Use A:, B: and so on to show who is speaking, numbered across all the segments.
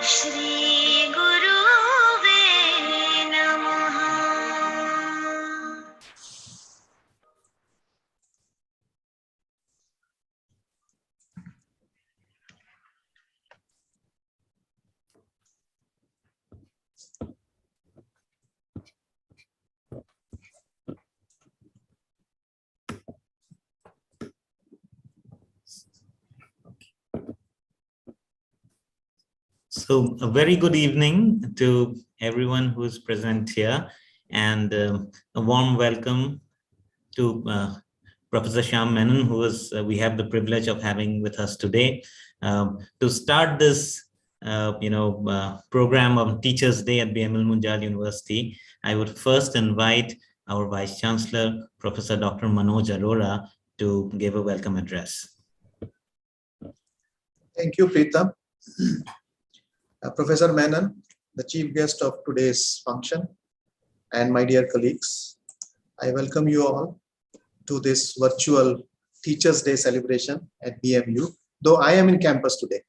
A: Shri Guruve Namaha.
B: So a very good evening to everyone who is present here, and a warm welcome to Professor Shyam Menon, who is we have the privilege of having with us today. To start this program of Teachers Day at BML Munjal University, I would first invite our Vice Chancellor, Professor Dr. Manoj Arora, to give a welcome address.
C: Thank you, Preetham. Professor Menon, the chief guest of today's function, and my dear colleagues, I welcome you all to this virtual Teachers Day celebration at BMU, though I am in campus today.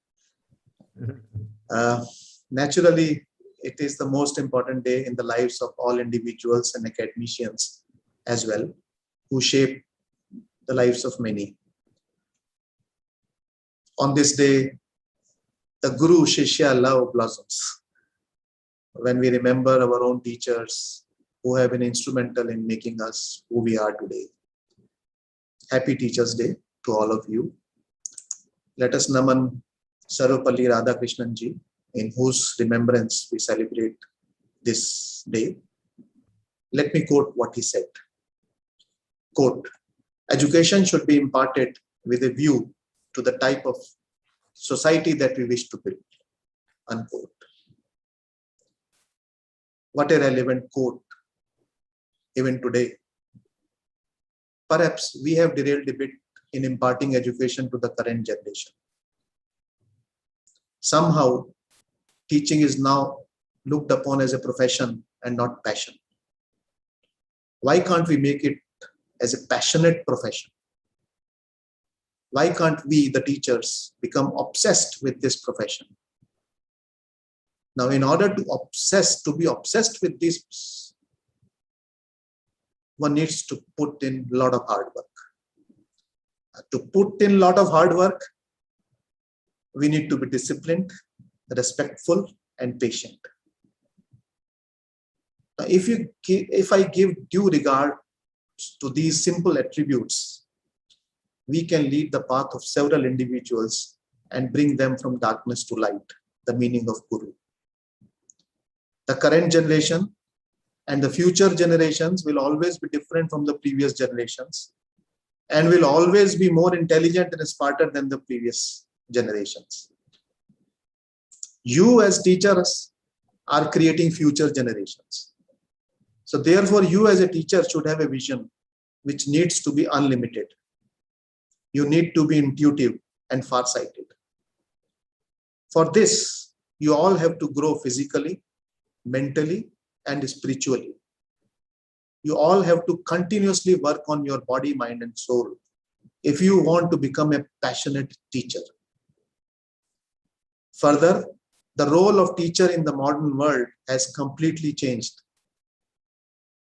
C: Naturally, it is the most important day in the lives of all individuals and academicians as well, who shape the lives of many. On this day, the Guru Shishya love blossoms when we remember our own teachers who have been instrumental in making us who we are today. Happy Teachers Day to all of you. Let us naman Sarvapalli Radhakrishnan ji, in whose remembrance we celebrate this day. Let me quote what he said. Quote, "Education should be imparted with a view to the type of society that we wish to build." Unquote. What a relevant quote even today. Perhaps we have derailed a bit in imparting education to the current generation. Somehow, teaching is now looked upon as a profession and not passion. Why can't we make it as a passionate profession? Why can't we, the teachers, become obsessed with this profession? Now, in order to be obsessed with this, one needs to put in a lot of hard work. To put in a lot of hard work, we need to be disciplined, respectful, and patient. Now, if I give due regard to these simple attributes, we can lead the path of several individuals and bring them from darkness to light, the meaning of Guru. The current generation and the future generations will always be different from the previous generations and will always be more intelligent and smarter than the previous generations. You as teachers are creating future generations. So therefore, you as a teacher should have a vision which needs to be unlimited. You need to be intuitive and far-sighted. For this, you all have to grow physically, mentally, and spiritually. You all have to continuously work on your body, mind, and soul if you want to become a passionate teacher. Further, the role of teacher in the modern world has completely changed.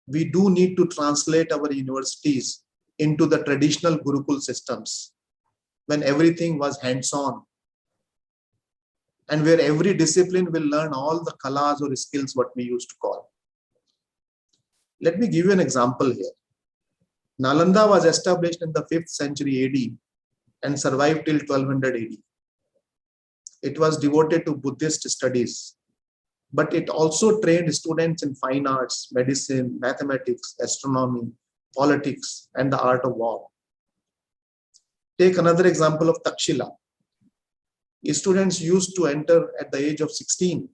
C: We do need to translate our universities into the traditional Gurukul systems when everything was hands-on and where every discipline will learn all the kalas or skills what we used to call. Let me give you an example here. Nalanda was established in the 5th century AD and survived till 1200 AD. It was devoted to Buddhist studies, but it also trained students in fine arts, medicine, mathematics, astronomy, politics, and the art of war. Take another example of Takshila. Students used to enter at the age of 16.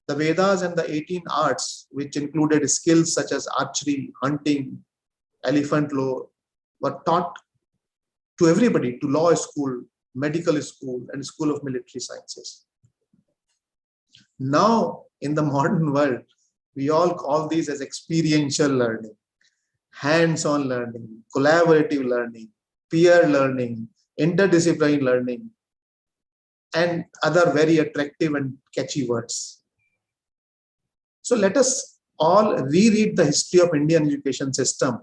C: The Vedas and the 18 arts, which included skills such as archery, hunting, elephant lore, were taught to everybody, to law school, medical school, and school of military sciences. Now, in the modern world, we all call these as experiential learning, hands-on learning, collaborative learning, peer learning, interdisciplinary learning. and other very attractive and catchy words. So let us all reread the history of Indian education system,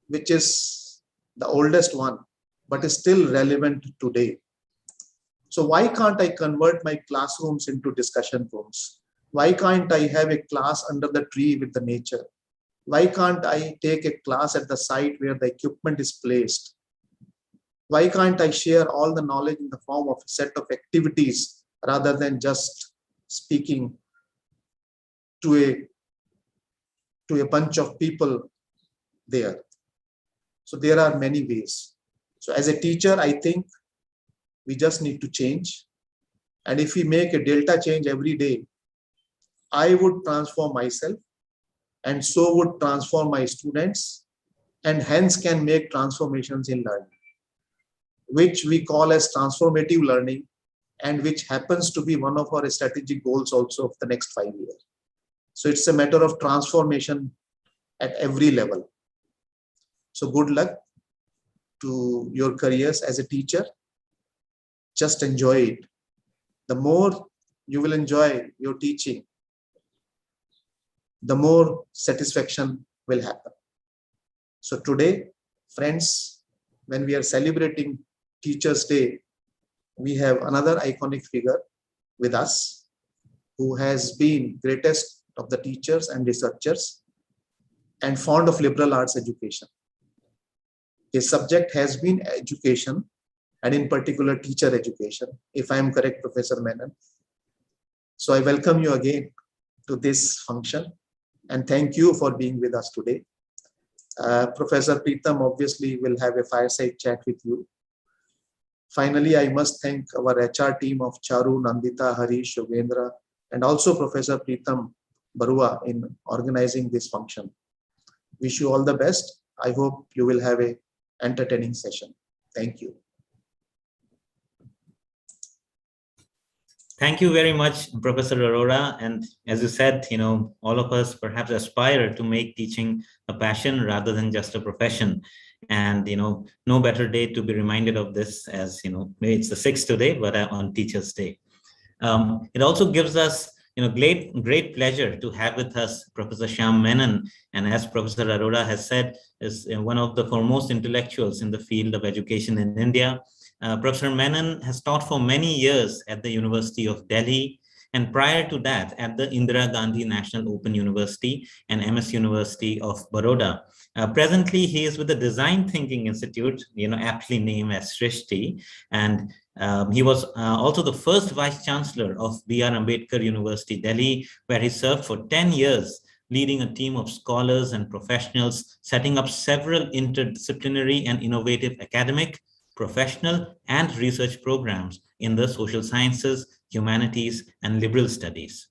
C: which is the oldest one, but is still relevant today. So why can't I convert my classrooms into discussion rooms? Why can't I have a class under the tree with the nature? Why can't I take a class at the site where the equipment is placed? Why can't I share all the knowledge in the form of a set of activities rather than just speaking to a bunch of people there? So there are many ways. So as a teacher, I think we just need to change. And if we make a delta change every day, I would transform myself, and so would transform my students, and hence can make transformations in learning, which we call as transformative learning, and which happens to be one of our strategic goals also of the next 5 years. So it's a matter of transformation at every level. So good luck to your careers as a teacher. Just enjoy it. The more you will enjoy your teaching, the more satisfaction will happen. So today, friends, when we are celebrating Teachers' Day, we have another iconic figure with us who has been greatest of the teachers and researchers and fond of liberal arts education. His subject has been education, and in particular teacher education, if I am correct, Professor Menon. So I welcome you again to this function and thank you for being with us today. Professor Preetham obviously will have a fireside chat with you. Finally, I must thank our HR team of Charu, Nandita, Harish, Yogendra, and also Professor Preetham Barua in organizing this function. Wish you all the best. I hope you will have an entertaining session. Thank you.
B: Thank you very much, Professor Arora. And as you said, all of us perhaps aspire to make teaching a passion rather than just a profession. And, no better day to be reminded of this as, maybe it's the 6th today, but on Teachers' Day. It also gives us, great pleasure to have with us Professor Shyam Menon. And as Professor Arora has said, is one of the foremost intellectuals in the field of education in India. Professor Menon has taught for many years at the University of Delhi, and prior to that at the Indira Gandhi National Open University and MS University of Baroda. Presently, he is with the Design Thinking Institute, aptly named as Srishti, and he was also the first Vice Chancellor of B.R. Ambedkar University, Delhi, where he served for 10 years, leading a team of scholars and professionals, setting up several interdisciplinary and innovative academic, professional, and research programs in the social sciences, humanities, and liberal studies.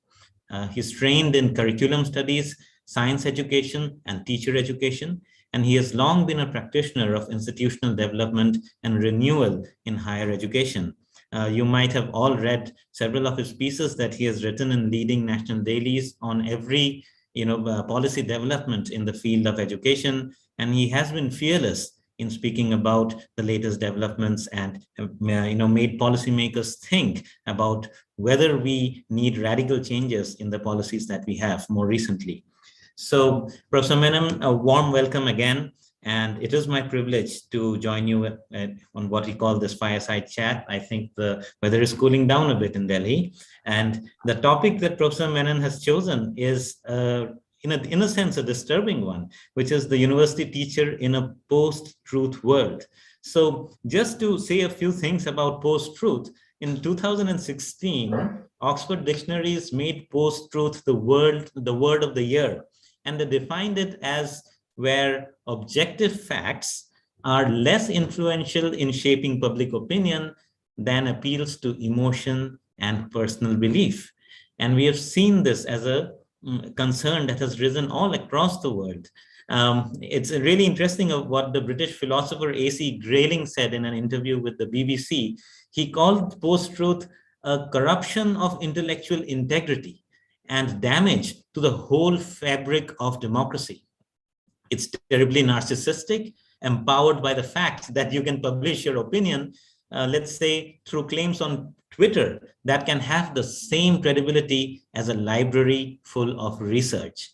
B: He's trained in curriculum studies, science education, and teacher education, and he has long been a practitioner of institutional development and renewal in higher education. You might have all read several of his pieces that he has written in leading national dailies on every policy development in the field of education, and he has been fearless in speaking about the latest developments and made policymakers think about whether we need radical changes in the policies that we have more recently. So, Professor Menon, a warm welcome again. And it is my privilege to join you on what we call this fireside chat. I think the weather is cooling down a bit in Delhi. And the topic that Professor Menon has chosen is, in a sense, a disturbing one, which is the university teacher in a post-truth world. So just to say a few things about post-truth, in 2016, Oxford Dictionaries made post-truth the word of the year. And they defined it as where objective facts are less influential in shaping public opinion than appeals to emotion and personal belief. And we have seen this as a concern that has risen all across the world. It's really interesting of what the British philosopher A.C. Grayling said in an interview with the BBC. He called post-truth a corruption of intellectual integrity and damage to the whole fabric of democracy. It's terribly narcissistic, empowered by the fact that you can publish your opinion, let's say, through claims on Twitter that can have the same credibility as a library full of research.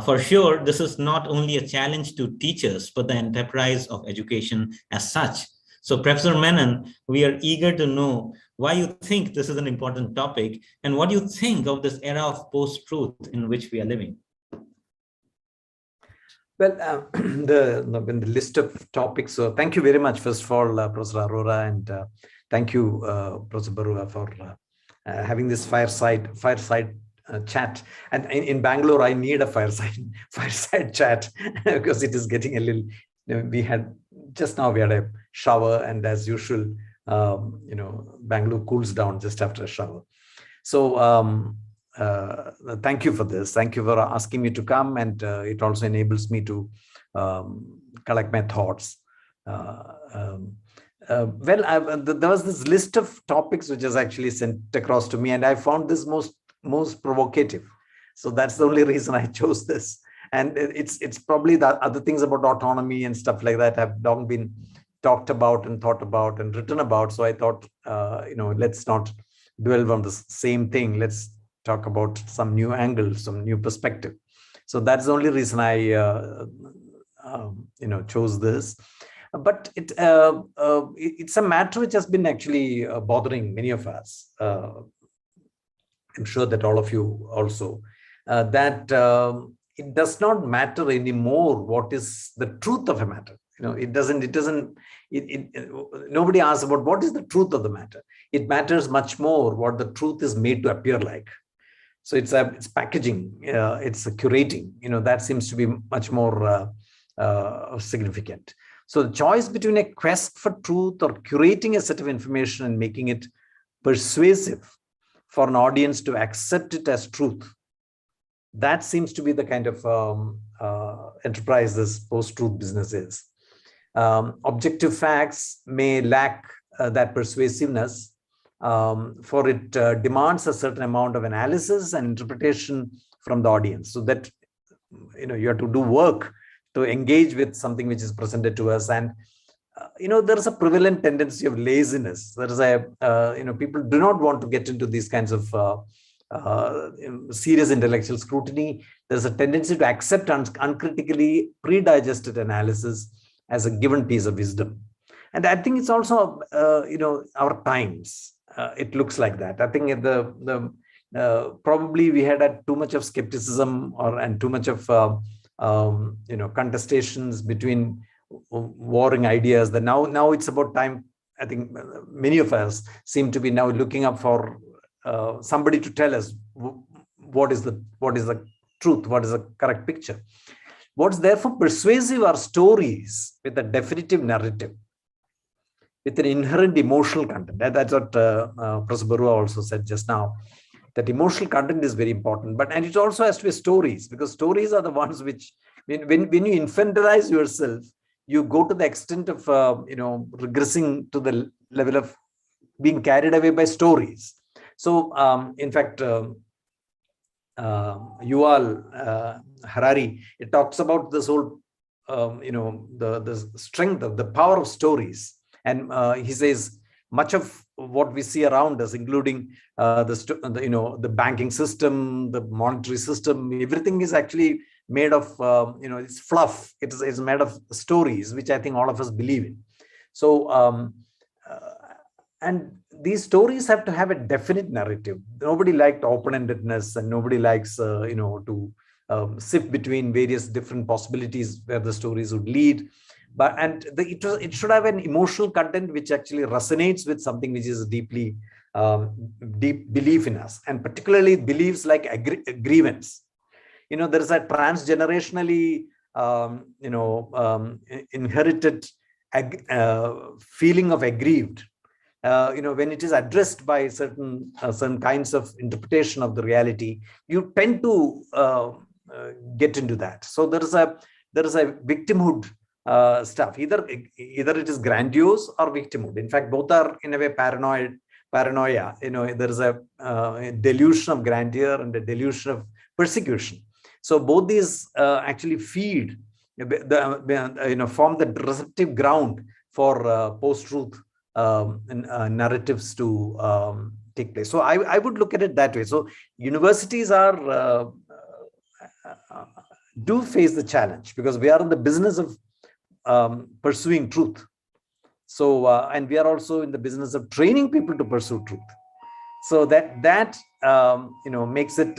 B: For sure, this is not only a challenge to teachers, but the enterprise of education as such. So, Professor Menon, we are eager to know why you think this is an important topic and what you think of this era of post-truth in which we are living.
D: Well, the list of topics. So, thank you very much, first of all, Professor Arora, and thank you, Professor Barua, for having this fireside chat. And in Bangalore, I need a fireside chat because it is getting a little. We had a shower, and as usual, Bangalore cools down just after a shower. So. Thank you for this. Thank you for asking me to come, and it also enables me to collect my thoughts. There was this list of topics which is actually sent across to me, and I found this most provocative. So that's the only reason I chose this. And it's probably the other things about autonomy and stuff like that have long been talked about and thought about and written about. So I thought, let's not dwell on the same thing. Let's talk about some new angle, some new perspective. So that's the only reason I, chose this. But it's a matter which has been actually bothering many of us. I'm sure that all of you also, that it does not matter anymore what is the truth of a matter. Nobody asks about what is the truth of the matter. It matters much more what the truth is made to appear like. So it's packaging, it's curating, that seems to be much more significant. So the choice between a quest for truth or curating a set of information and making it persuasive for an audience to accept it as truth, that seems to be the kind of enterprise this post-truth business is. Objective facts may lack that persuasiveness, for it demands a certain amount of analysis and interpretation from the audience, so that you have to do work to engage with something which is presented to us. And there is a prevalent tendency of laziness. There is people do not want to get into these kinds of serious intellectual scrutiny. There's a tendency to accept uncritically pre-digested analysis as a given piece of wisdom. And I think it's also our times. It looks like that. I think probably we had too much of skepticism and too much of contestations between warring ideas. That now it's about time. I think many of us seem to be now looking up for somebody to tell us what is the truth, what is the correct picture. What's therefore persuasive are stories with a definitive narrative, with an inherent emotional content. That's what Professor Barua also said just now, that emotional content is very important. And it also has to be stories, because stories are the ones which, when you infantilize yourself, you go to the extent of, regressing to the level of being carried away by stories. So, in fact, Yuval Harari, it talks about this whole, the strength of the power of stories. And he says much of what we see around us, including the banking system, the monetary system, everything is actually made of it's fluff. It's made of stories, which I think all of us believe in. So and these stories have to have a definite narrative. Nobody liked open-endedness, and nobody likes to sift between various different possibilities where the stories would lead. It should have an emotional content which actually resonates with something which is deep belief in us, and particularly beliefs like grievance. There is a transgenerationally inherited feeling of aggrieved. When it is addressed by certain kinds of interpretation of the reality, you tend to get into that. So there is a victimhood stuff. Either it is grandiose or victimhood. In fact, both are in a way paranoia. There is a delusion of grandeur and a delusion of persecution. So both these actually form the receptive ground for post-truth narratives to take place. So I would look at it that way. So universities are do face the challenge because we are in the business of pursuing truth. So and we are also in the business of training people to pursue truth. So that makes it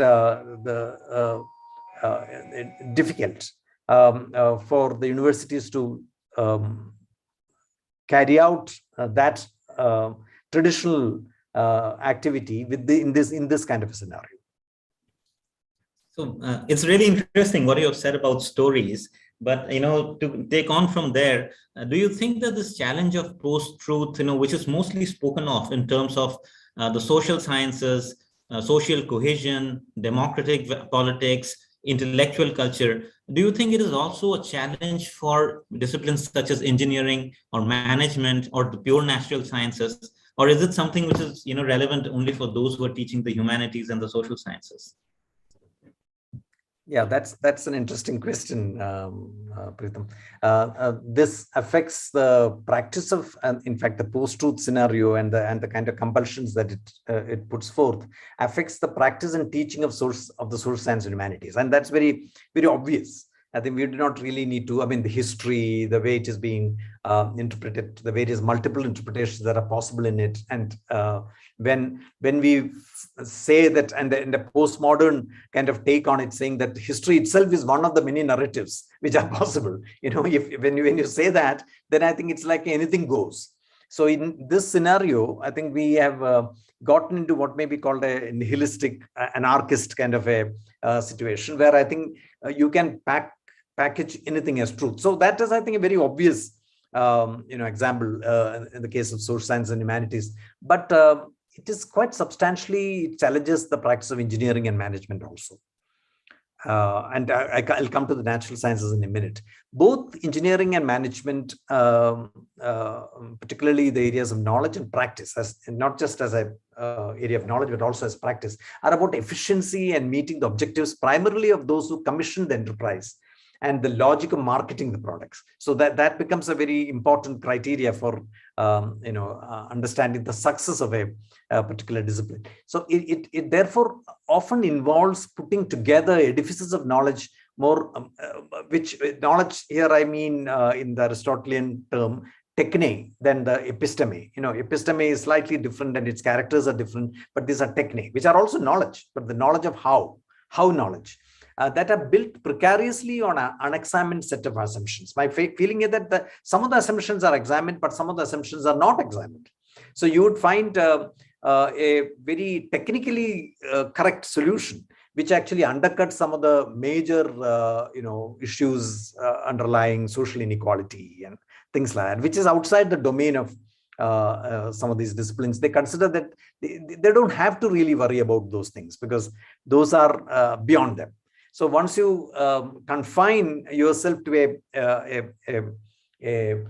D: difficult for the universities to carry out that traditional activity with in this kind of a scenario.
B: So it's really interesting what you have said about stories. But to take on from there, do you think that this challenge of post-truth, which is mostly spoken of in terms of the social sciences, social cohesion, democratic politics, intellectual culture, do you think it is also a challenge for disciplines such as engineering or management or the pure natural sciences, or is it something which is relevant only for those who are teaching the humanities and the social sciences?
D: Yeah, that's an interesting question, Pritham. This affects the practice of, in fact, the post-truth scenario and the kind of compulsions that it puts forth affects the practice and teaching of the social science and humanities, and that's very, very obvious. I think we do not really need to. I mean, the history, the way it is being interpreted, the various multiple interpretations that are possible in it, and when we say that, and the postmodern kind of take on it, saying that history itself is one of the many narratives which are possible. When you say that, then I think it's like anything goes. So in this scenario, I think we have gotten into what may be called a nihilistic, anarchist kind of a situation, where I think you can package anything as truth. So that is, I think, a very obvious example in the case of social science and humanities. But it is quite substantially challenges the practice of engineering and management also. And I'll come to the natural sciences in a minute. Both engineering and management, particularly the areas of knowledge and practice, as not just as a area of knowledge, but also as practice, are about efficiency and meeting the objectives primarily of those who commission the enterprise and the logic of marketing the products. So that becomes a very important criteria for understanding the success of a particular discipline. So it therefore often involves putting together edifices of knowledge, which knowledge here I mean in the Aristotelian term techne than the episteme. Episteme is slightly different and its characters are different, but these are techne, which are also knowledge, but the knowledge of how knowledge. That are built precariously on an unexamined set of assumptions. My feeling is that some of the assumptions are examined, but some of the assumptions are not examined. So you would find a very technically correct solution, which actually undercuts some of the major issues underlying social inequality and things like that, which is outside the domain of some of these disciplines. They consider that they don't have to really worry about those things because those are beyond them. So once you confine yourself to a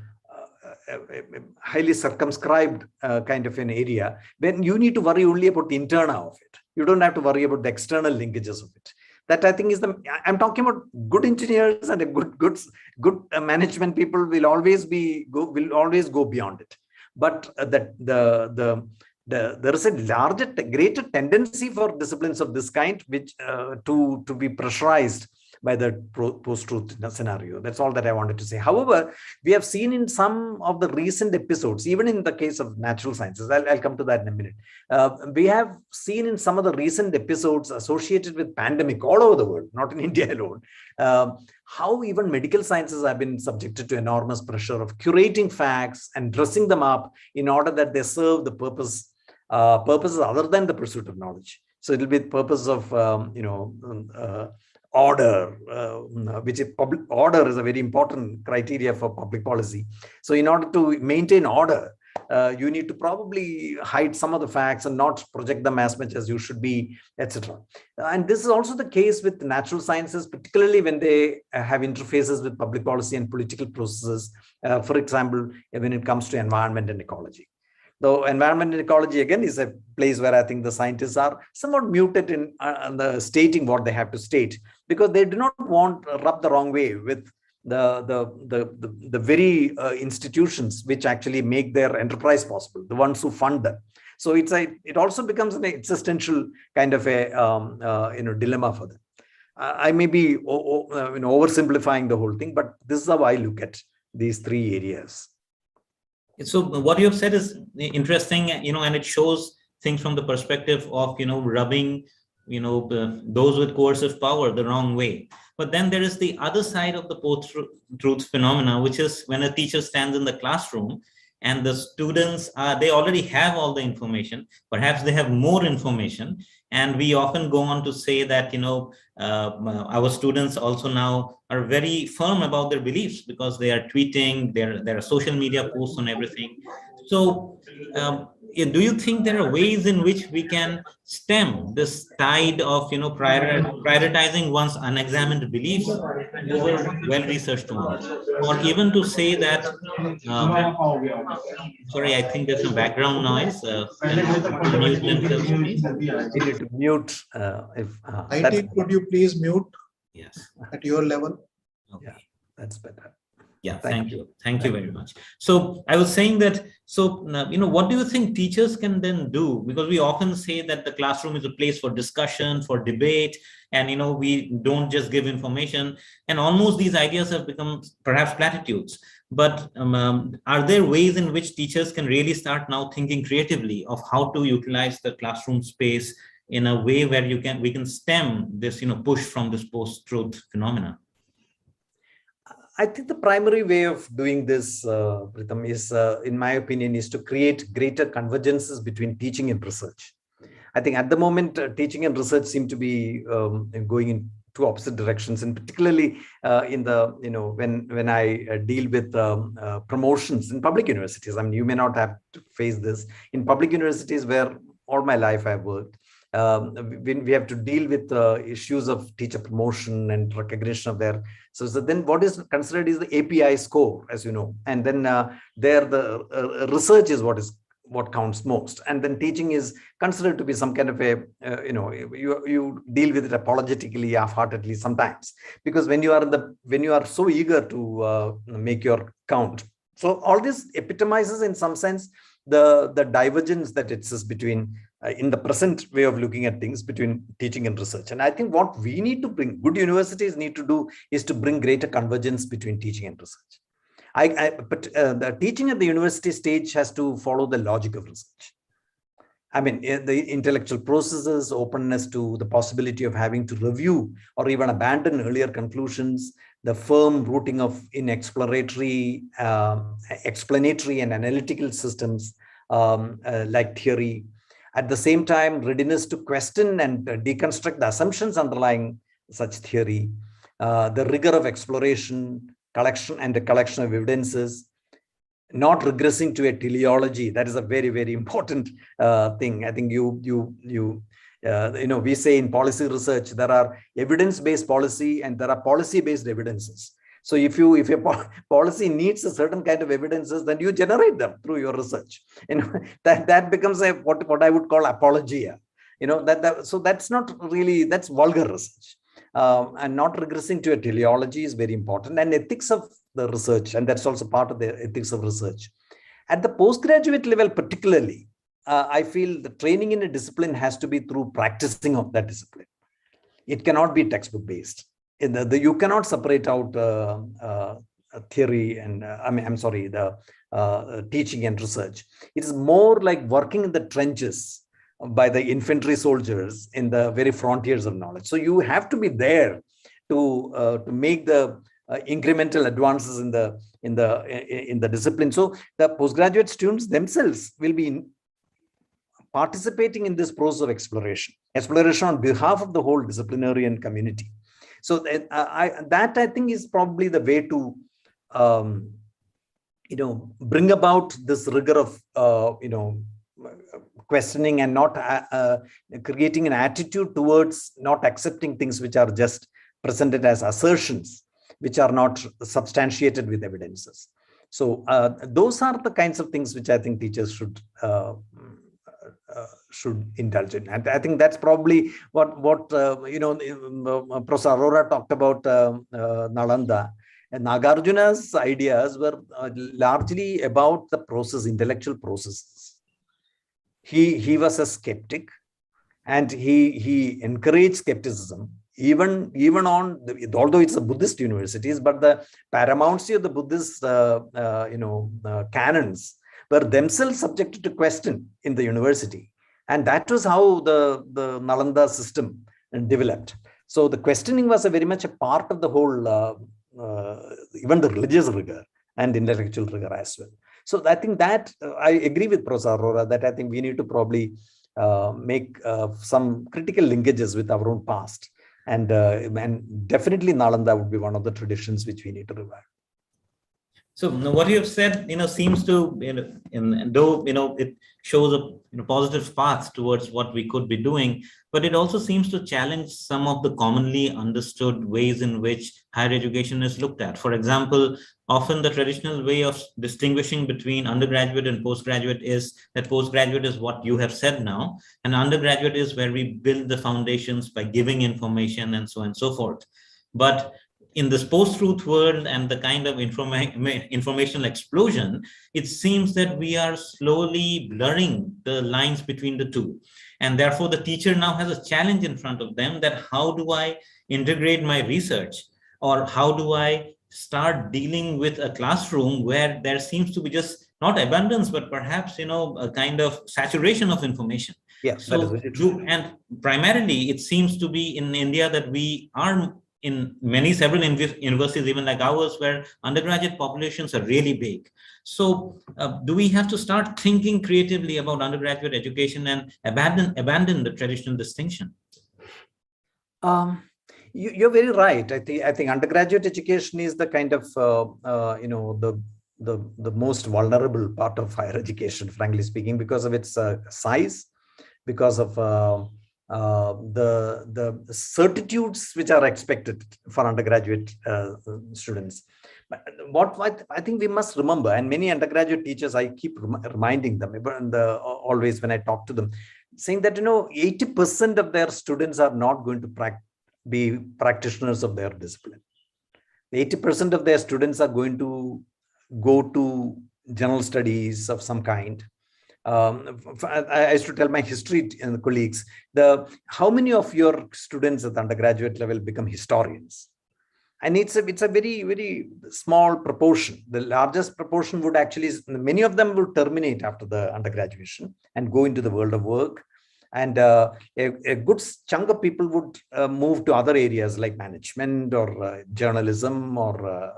D: highly circumscribed kind of an area, then you need to worry only about the internal of it. You don't have to worry about the external linkages of it. That I think is I'm talking about good engineers and a good management people will always go beyond it. But there is a greater tendency for disciplines of this kind, which to be pressurized by the post-truth scenario. That's all that I wanted to say. However, we have seen in some of the recent episodes, even in the case of natural sciences, I'll come to that in a minute. We have seen in some of the recent episodes associated with pandemic all over the world, not in India alone, how even medical sciences have been subjected to enormous pressure of curating facts and dressing them up in order that they serve the purposes other than the pursuit of knowledge. So it will be the purpose of order, which is public order is a very important criteria for public policy. So in order to maintain order, you need to probably hide some of the facts and not project them as much as you should be, etc. And this is also the case with natural sciences, particularly when they have interfaces with public policy and political processes. For example, when it comes to environment and ecology. Though environment and ecology, again, is a place where I think the scientists are somewhat muted in the stating what they have to state, because they do not want to rub the wrong way with the very institutions which actually make their enterprise possible, the ones who fund them. So it also becomes an existential kind of a dilemma for them. I may be oversimplifying the whole thing, but this is how I look at these three areas.
B: So what you have said is interesting, and it shows things from the perspective of, rubbing, those with coercive power the wrong way. But then there is the other side of the post-truth phenomena, which is when a teacher stands in the classroom and the students they already have all the information, perhaps they have more information. And we often go on to say that, our students also now are very firm about their beliefs because they are tweeting, there are social media posts on everything. So do you think there are ways in which we can stem this tide of, prioritizing one's unexamined beliefs over well-researched ones? Or even to say that, sorry, I think there's some background noise. Can mute themselves, please?
D: We need to mute.
C: IT, could you please mute?
B: Yes.
C: At your level?
B: Okay.
D: Yeah, that's better.
B: Yeah, thank you. Thank you very much. So I was saying that, what do you think teachers can then do? Because we often say that the classroom is a place for discussion, for debate, and, we don't just give information, and almost these ideas have become perhaps platitudes. But are there ways in which teachers can really start now thinking creatively of how to utilize the classroom space in a way where we can stem this, push from this post-truth phenomena?
D: I think the primary way of doing this, Pritham, is, in my opinion, is to create greater convergences between teaching and research. I think at the moment, teaching and research seem to be going in two opposite directions, and particularly in the, when I deal with promotions in public universities. I mean, you may not have to face this in public universities where all my life I've worked. When we have to deal with issues of teacher promotion and recognition of their, so then what is considered is the API score, as you know, and then there the research is what counts most, and then teaching is considered to be some kind of a you deal with it apologetically, half-heartedly sometimes, because when you are so eager to make your count. So all this epitomizes in some sense the divergence that exists between in the present way of looking at things between teaching and research. And I think what we need to bring, good universities need to do, is to bring greater convergence between teaching and research. But the teaching at the university stage has to follow the logic of research. I mean, the intellectual processes, openness to the possibility of having to review or even abandon earlier conclusions, the firm rooting in exploratory, explanatory and analytical systems like theory. At the same time, readiness to question and deconstruct the assumptions underlying such theory, the rigor of exploration, collection of evidences, not regressing to a teleology. That is a very, very important thing. I think we say in policy research, there are evidence-based policy and there are policy-based evidences. So if your policy needs a certain kind of evidences, then you generate them through your research. That becomes what I would call apologia. So that's not really, that's vulgar research. And not regressing to a teleology is very important, and ethics of the research, and that's also part of the ethics of research. At the postgraduate level particularly, I feel the training in a discipline has to be through practicing of that discipline. It cannot be textbook based. You cannot separate out theory and the teaching and research. It is more like working in the trenches by the infantry soldiers in the very frontiers of knowledge. So you have to be there to make the incremental advances in the discipline. So the postgraduate students themselves will be participating in this process of exploration on behalf of the whole disciplinarian community. So I think is probably the way to bring about this rigor of questioning and not creating an attitude towards not accepting things which are just presented as assertions, which are not substantiated with evidences. So those are the kinds of things which I think teachers should indulge in. And I think that's probably what Professor Arora talked about Nalanda. Nagarjuna's ideas were largely about the process, intellectual processes. He was a skeptic, and he encouraged skepticism even on although it's a Buddhist universities, but the paramountcy of the Buddhist canons were themselves subjected to question in the university, and that was how the Nalanda system developed. So the questioning was a very much a part of the whole, even the religious rigor and intellectual rigor as well. So I think that I agree with Professor Arora that I think we need to probably make some critical linkages with our own past, and definitely Nalanda would be one of the traditions which we need to revive.
B: So what you have said, seems to, though it shows a positive path towards what we could be doing, but it also seems to challenge some of the commonly understood ways in which higher education is looked at. For example, often the traditional way of distinguishing between undergraduate and postgraduate is that postgraduate is what you have said now, and undergraduate is where we build the foundations by giving information and so on and so forth. But in this post-truth world and the kind of informational explosion, it seems that we are slowly blurring the lines between the two. And therefore, the teacher now has a challenge in front of them that how do I integrate my research, or how do I start dealing with a classroom where there seems to be just not abundance, but perhaps, a kind of saturation of information.
D: Yeah,
B: so
D: that is very true.
B: And primarily, it seems to be in India that we are in several universities, even like ours, where undergraduate populations are really big. So do we have to start thinking creatively about undergraduate education and abandon the traditional distinction?
D: You're very right. I think undergraduate education is the kind of the most vulnerable part of higher education, frankly speaking, because of its size, because of the certitudes which are expected for undergraduate students. But what I think we must remember, and many undergraduate teachers, I keep reminding them, always when I talk to them, saying that 80% of their students are not going to be practitioners of their discipline. 80% of their students are going to go to general studies of some kind. I used to tell my history colleagues, how many of your students at the undergraduate level become historians? And it's a very, very small proportion. The largest proportion would actually, many of them will terminate after the undergraduation and go into the world of work. And a good chunk of people would move to other areas like management or journalism or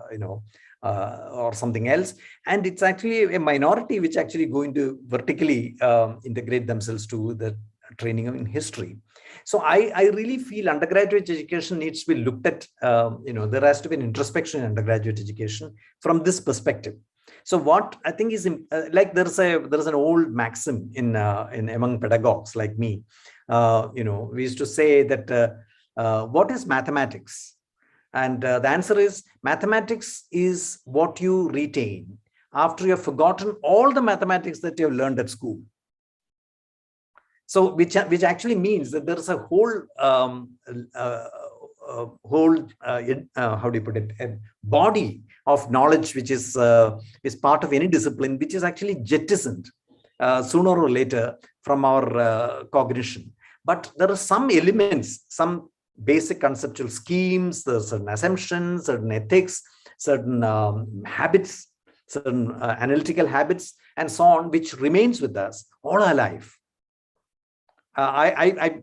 D: something else. And it's actually a minority which actually going to vertically integrate themselves to the training in history. So I really feel undergraduate education needs to be looked at, there has to be an introspection in undergraduate education from this perspective. So what I think is like there's an old maxim in among pedagogues like me. We used to say that what is mathematics? And the answer is mathematics is what you retain after you have forgotten all the mathematics that you have learned at school. So which actually means that there is a whole how do you put it, a body of knowledge which is part of any discipline, which is actually jettisoned sooner or later from our cognition. But there are some elements, some basic conceptual schemes, there are certain assumptions, certain ethics, certain habits, certain analytical habits, and so on, which remains with us all our life. I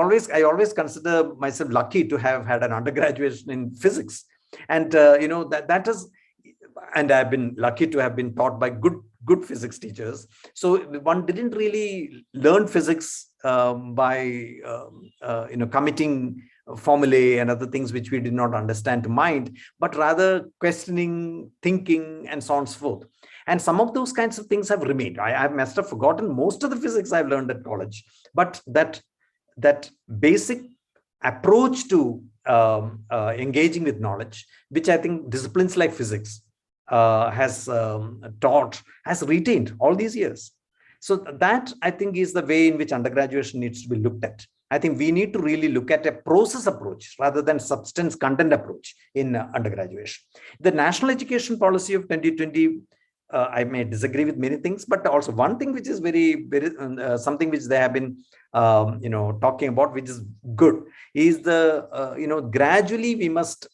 D: always consider myself lucky to have had an undergraduate in physics, and that is, and I've been lucky to have been taught by good physics teachers. So one didn't really learn physics by committing formulae and other things which we did not understand to mind, but rather questioning, thinking, and so on and so forth. And some of those kinds of things have remained. I must have forgotten most of the physics I've learned at college, but that basic approach to engaging with knowledge, which I think disciplines like physics has taught, has retained all these years. So that, I think, is the way in which undergraduation needs to be looked at. I think we need to really look at a process approach rather than substance content approach in undergraduation. The national education policy of 2020, I may disagree with many things, but also one thing which is very something which they have been talking about, which is good, is the gradually we must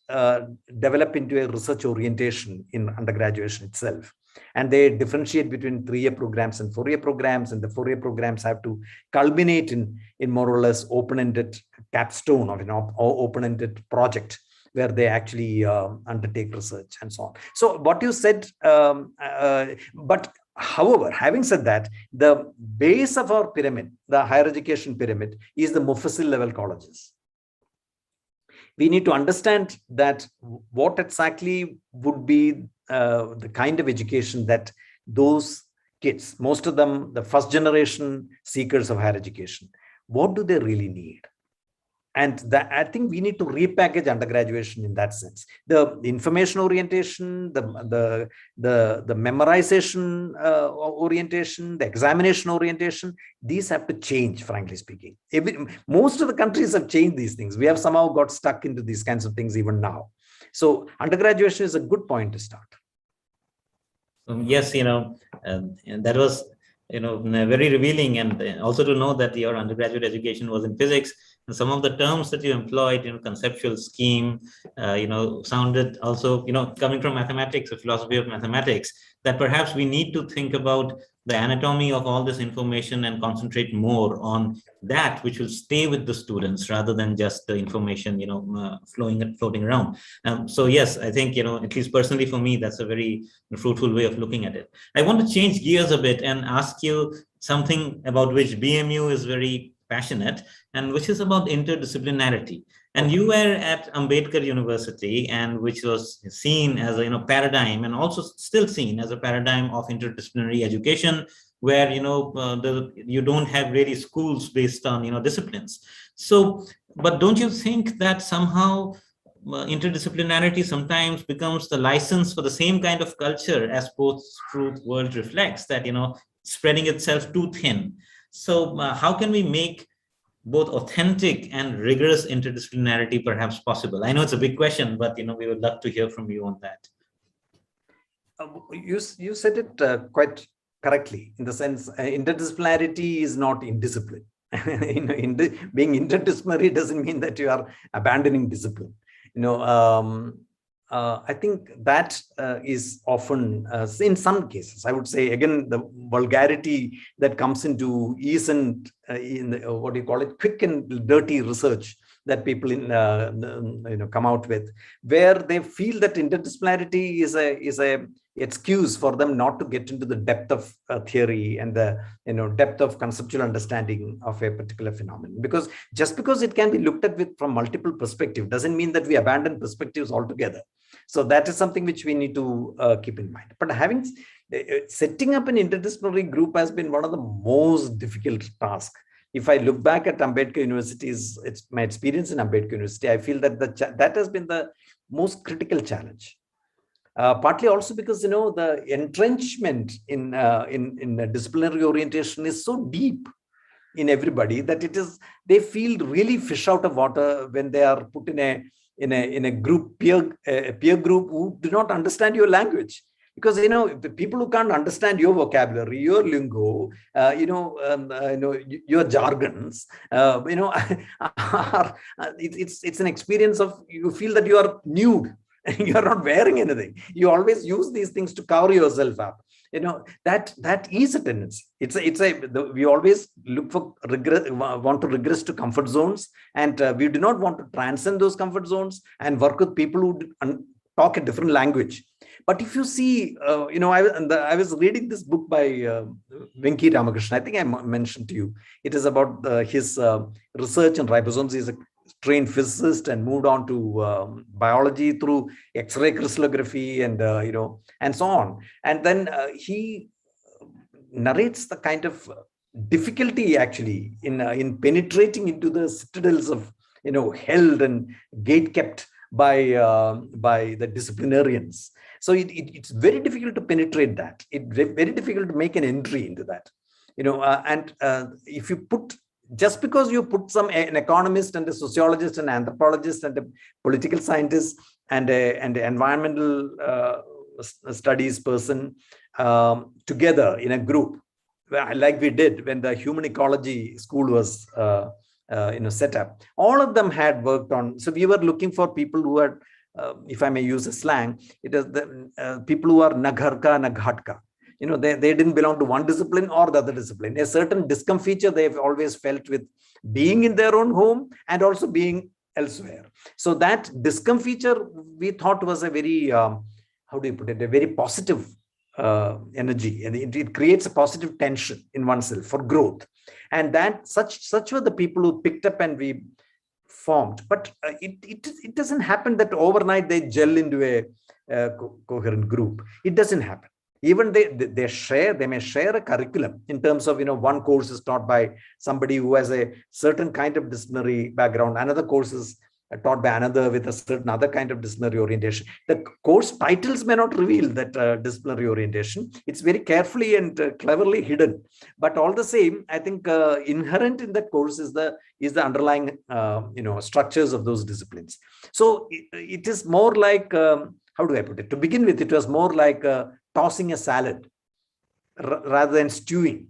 D: develop into a research orientation in undergraduation itself. And they differentiate between 3-year programs and 4-year programs, and the 4-year programs have to culminate in more or less open-ended capstone of an open-ended project where they actually undertake research and so on. So what you said, but however, having said that, the base of our pyramid, the higher education pyramid, is the Mufassal level colleges. We need to understand that what exactly would be the kind of education that those kids, most of them, the first generation seekers of higher education, what do they really need? And that, I think we need to repackage undergraduation in that sense. The information orientation, the memorization orientation, the examination orientation, these have to change, frankly speaking. Most of the countries have changed these things. We have somehow got stuck into these kinds of things even now. So undergraduation is a good point to start.
B: Yes, and that was, very revealing, and also to know that your undergraduate education was in physics. And some of the terms that you employed, conceptual scheme, sounded also, coming from mathematics, a philosophy of mathematics, that perhaps we need to think about the anatomy of all this information and concentrate more on that which will stay with the students rather than just the information, floating around. So yes, I think, at least personally for me, that's a very fruitful way of looking at it. I want to change gears a bit and ask you something about which BMU is very passionate, and which is about interdisciplinarity. And you were at Ambedkar University, and which was seen as a paradigm, and also still seen as a paradigm of interdisciplinary education, where you don't have really schools based on disciplines. So, but don't you think that somehow interdisciplinarity sometimes becomes the license for the same kind of culture as post-truth world reflects, that spreading itself too thin? So how can we make both authentic and rigorous interdisciplinarity perhaps possible? I know it's a big question, but we would love to hear from you on that.
D: You said it quite correctly, in the sense interdisciplinarity is not indiscipline. Being interdisciplinary doesn't mean that you are abandoning discipline. I think that is often, in some cases, I would say, again, the vulgarity that comes into in what do you call it, quick and dirty research that people come out with, where they feel that interdisciplinarity is a excuse for them not to get into the depth of theory and the depth of conceptual understanding of a particular phenomenon. Because just because it can be looked at from multiple perspectives doesn't mean that we abandon perspectives altogether. So that is something which we need to keep in mind. But setting up an interdisciplinary group has been one of the most difficult tasks. If I look back at Ambedkar University's, it's my experience in Ambedkar University, I feel that that has been the most critical challenge. Partly also because the entrenchment in disciplinary orientation is so deep in everybody that they feel really fish out of water when they are put in a group peer group who do not understand your language. Because the people who can't understand your vocabulary, your lingo, your jargons, it's an experience of, you feel that you are nude. You are not wearing anything. You always use these things to cover yourself up. That is a tendency. We always look for want to regress to comfort zones, and we do not want to transcend those comfort zones and work with people who talk a different language. But if you see, I was reading this book by Venki Ramakrishnan. I think I mentioned to you. It is about his research on ribosomes. He's a trained physicist and moved on to biology through X-ray crystallography and so on. And then he narrates the kind of difficulty actually in penetrating into the citadels of held and gate kept by the disciplinarians. So it's very difficult to penetrate that. It's very difficult to make an entry into that. if you put, just because you put an economist and a sociologist and anthropologist and a political scientist and an environmental studies person together in a group, like we did when the human ecology school was set up, all of them had worked on. So we were looking for people who had, if I may use a slang, it is the people who are nagharka, naghatka. They didn't belong to one discipline or the other discipline. A certain discomfiture they've always felt with being in their own home and also being elsewhere. So that discomfiture we thought was a very, how do you put it, a very positive energy, and it creates a positive tension in oneself for growth. And that such were the people who picked up and we formed. But it doesn't happen that overnight they gel into a coherent group. It doesn't happen. Even they may share a curriculum in terms of, one course is taught by somebody who has a certain kind of disciplinary background, another course is taught by another with a certain other kind of disciplinary orientation. The course titles may not reveal that disciplinary orientation. It's very carefully and cleverly hidden. But all the same, I think inherent in that course is the underlying structures of those disciplines. So it is more like, how do I put it? To begin with, it was more like tossing a salad rather than stewing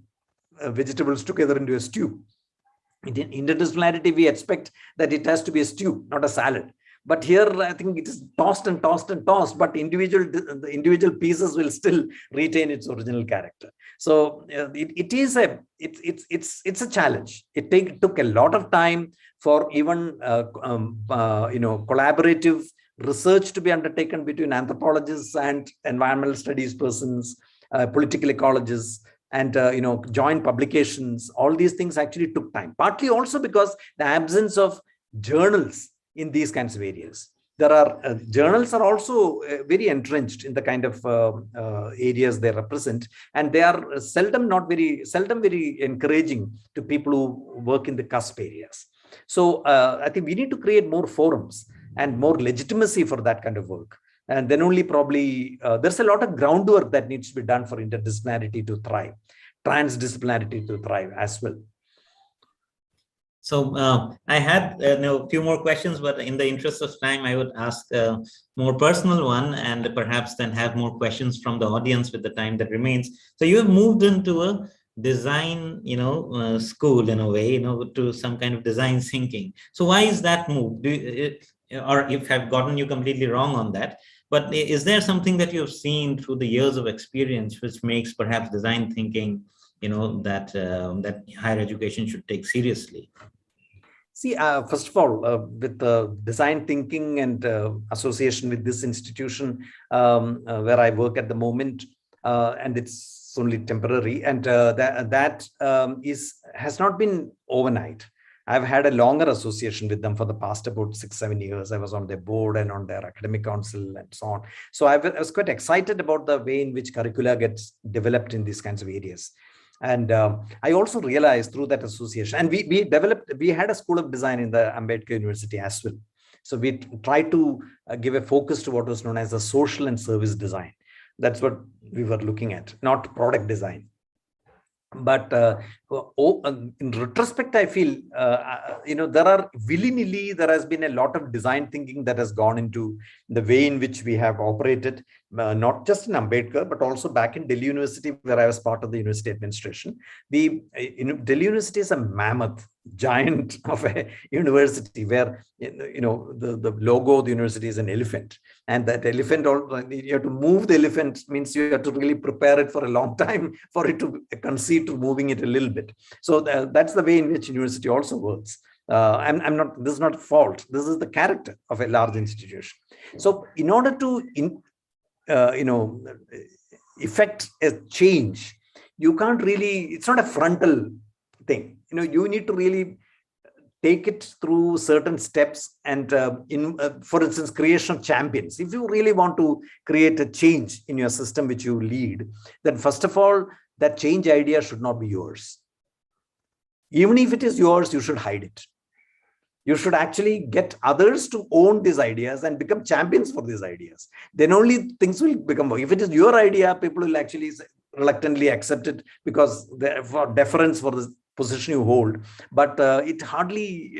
D: vegetables together into a stew. In interdisciplinarity, we expect that it has to be a stew, not a salad. But here, I think it is tossed and tossed and tossed, but the individual pieces will still retain its original character. So it's a challenge. It took a lot of time for even collaborative research to be undertaken between anthropologists and environmental studies persons, political ecologists, and joint publications. All these things actually took time, partly also because the absence of journals in these kinds of areas. There are journals are also very entrenched in the kind of areas they represent, and they are seldom very encouraging to people who work in the cusp areas. So I think we need to create more forums and more legitimacy for that kind of work. And then only probably there's a lot of groundwork that needs to be done for interdisciplinarity to thrive, transdisciplinarity to thrive as well.
B: So I had a few more questions, but in the interest of time, I would ask a more personal one and perhaps then have more questions from the audience with the time that remains. So you have moved into a design, school in a way, to some kind of design thinking. So why is that move? Or if I've gotten you completely wrong on that, but is there something that you've seen through the years of experience which makes perhaps design thinking, that higher education should take seriously?
D: See, first of all, with the design thinking and association with this institution where I work at the moment, and it's only temporary, and that has not been overnight. I've had a longer association with them for the past about 6-7 years. I was on their board and on their academic council and so on. So I was quite excited about the way in which curricula gets developed in these kinds of areas. And I also realized through that association, and we had a school of design in the Ambedkar University as well. So we tried to give a focus to what was known as the social and service design. That's what we were looking at, not product design. But in retrospect, I feel, there are willy-nilly, there has been a lot of design thinking that has gone into the way in which we have operated, not just in Ambedkar, but also back in Delhi University, where I was part of the university administration. Delhi University is a mammoth, giant of a university where, the logo of the university is an elephant. And that elephant, you have to move the elephant means you have to really prepare it for a long time for it to concede to moving it a little bit. So that's the way in which university also works. This is not a fault. This is the character of a large institution. So in order to, effect a change, you can't really, it's not a frontal thing. You need to really take it through certain steps and, for instance, creation of champions. If you really want to create a change in your system which you lead, then first of all, that change idea should not be yours. Even if it is yours, you should hide it. You should actually get others to own these ideas and become champions for these ideas. Then only things will become. If it is your idea, people will actually say, reluctantly accept it because for deference for the position you hold, but it hardly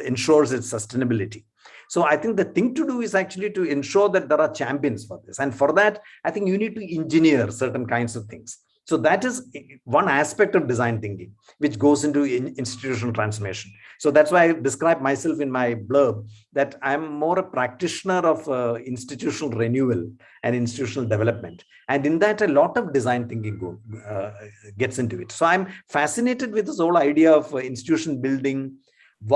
D: ensures its sustainability. So I think the thing to do is actually to ensure that there are champions for this, and for that I think you need to engineer certain kinds of things. So that is one aspect of design thinking, which goes into institutional transformation. So that's why I describe myself in my blurb that I'm more a practitioner of institutional renewal and institutional development. And in that, a lot of design thinking gets into it. So I'm fascinated with this whole idea of institution building.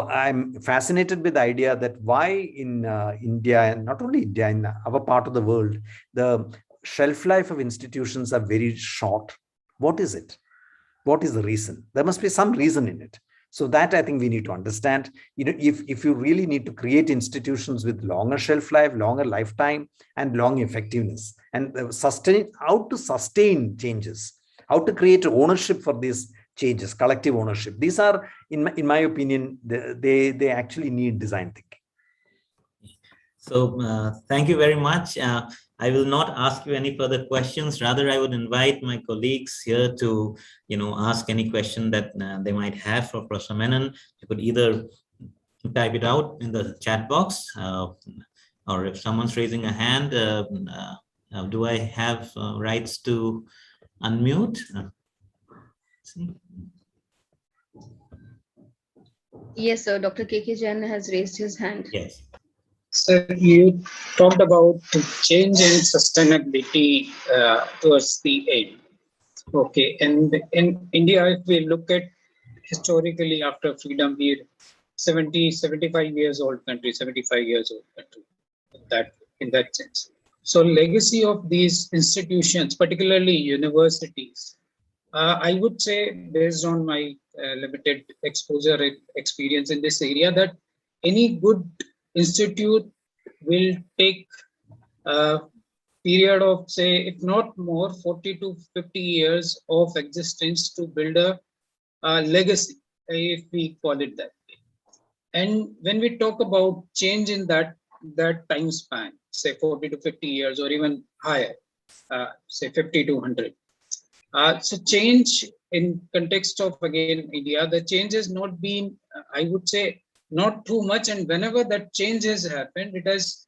D: I'm fascinated with the idea that why in India, and not only India, in our part of the world, the shelf life of institutions are very short. What is it? What is the reason? There must be some reason in it. So that I think we need to understand. If you really need to create institutions with longer shelf life, longer lifetime, and long effectiveness, and how to sustain changes, how to create ownership for these changes, collective ownership. These are, in my opinion, they actually need design thinking.
B: So thank you very much. I will not ask you any further questions. Rather, I would invite my colleagues here to, ask any question that they might have for Professor Menon. You could either type it out in the chat box, or if someone's raising a hand, do I have rights to unmute?
E: Yes, sir. Dr. K.K. Jain has raised his hand.
B: Yes.
F: So you talked about change in sustainability towards the end. Okay, and in India, if we look at historically after freedom, we're 75 years old country, 75 years old country, in that sense. So legacy of these institutions, particularly universities, I would say, based on my limited exposure and experience in this area, that any good institute will take a period of, say, if not more, 40 to 50 years of existence to build a legacy, if we call it that way. And when we talk about change in that time span, say 40 to 50 years or even higher, say 50 to 100. So change in context of, again, India, the change has not been, I would say, not too much. And whenever that change has happened, it has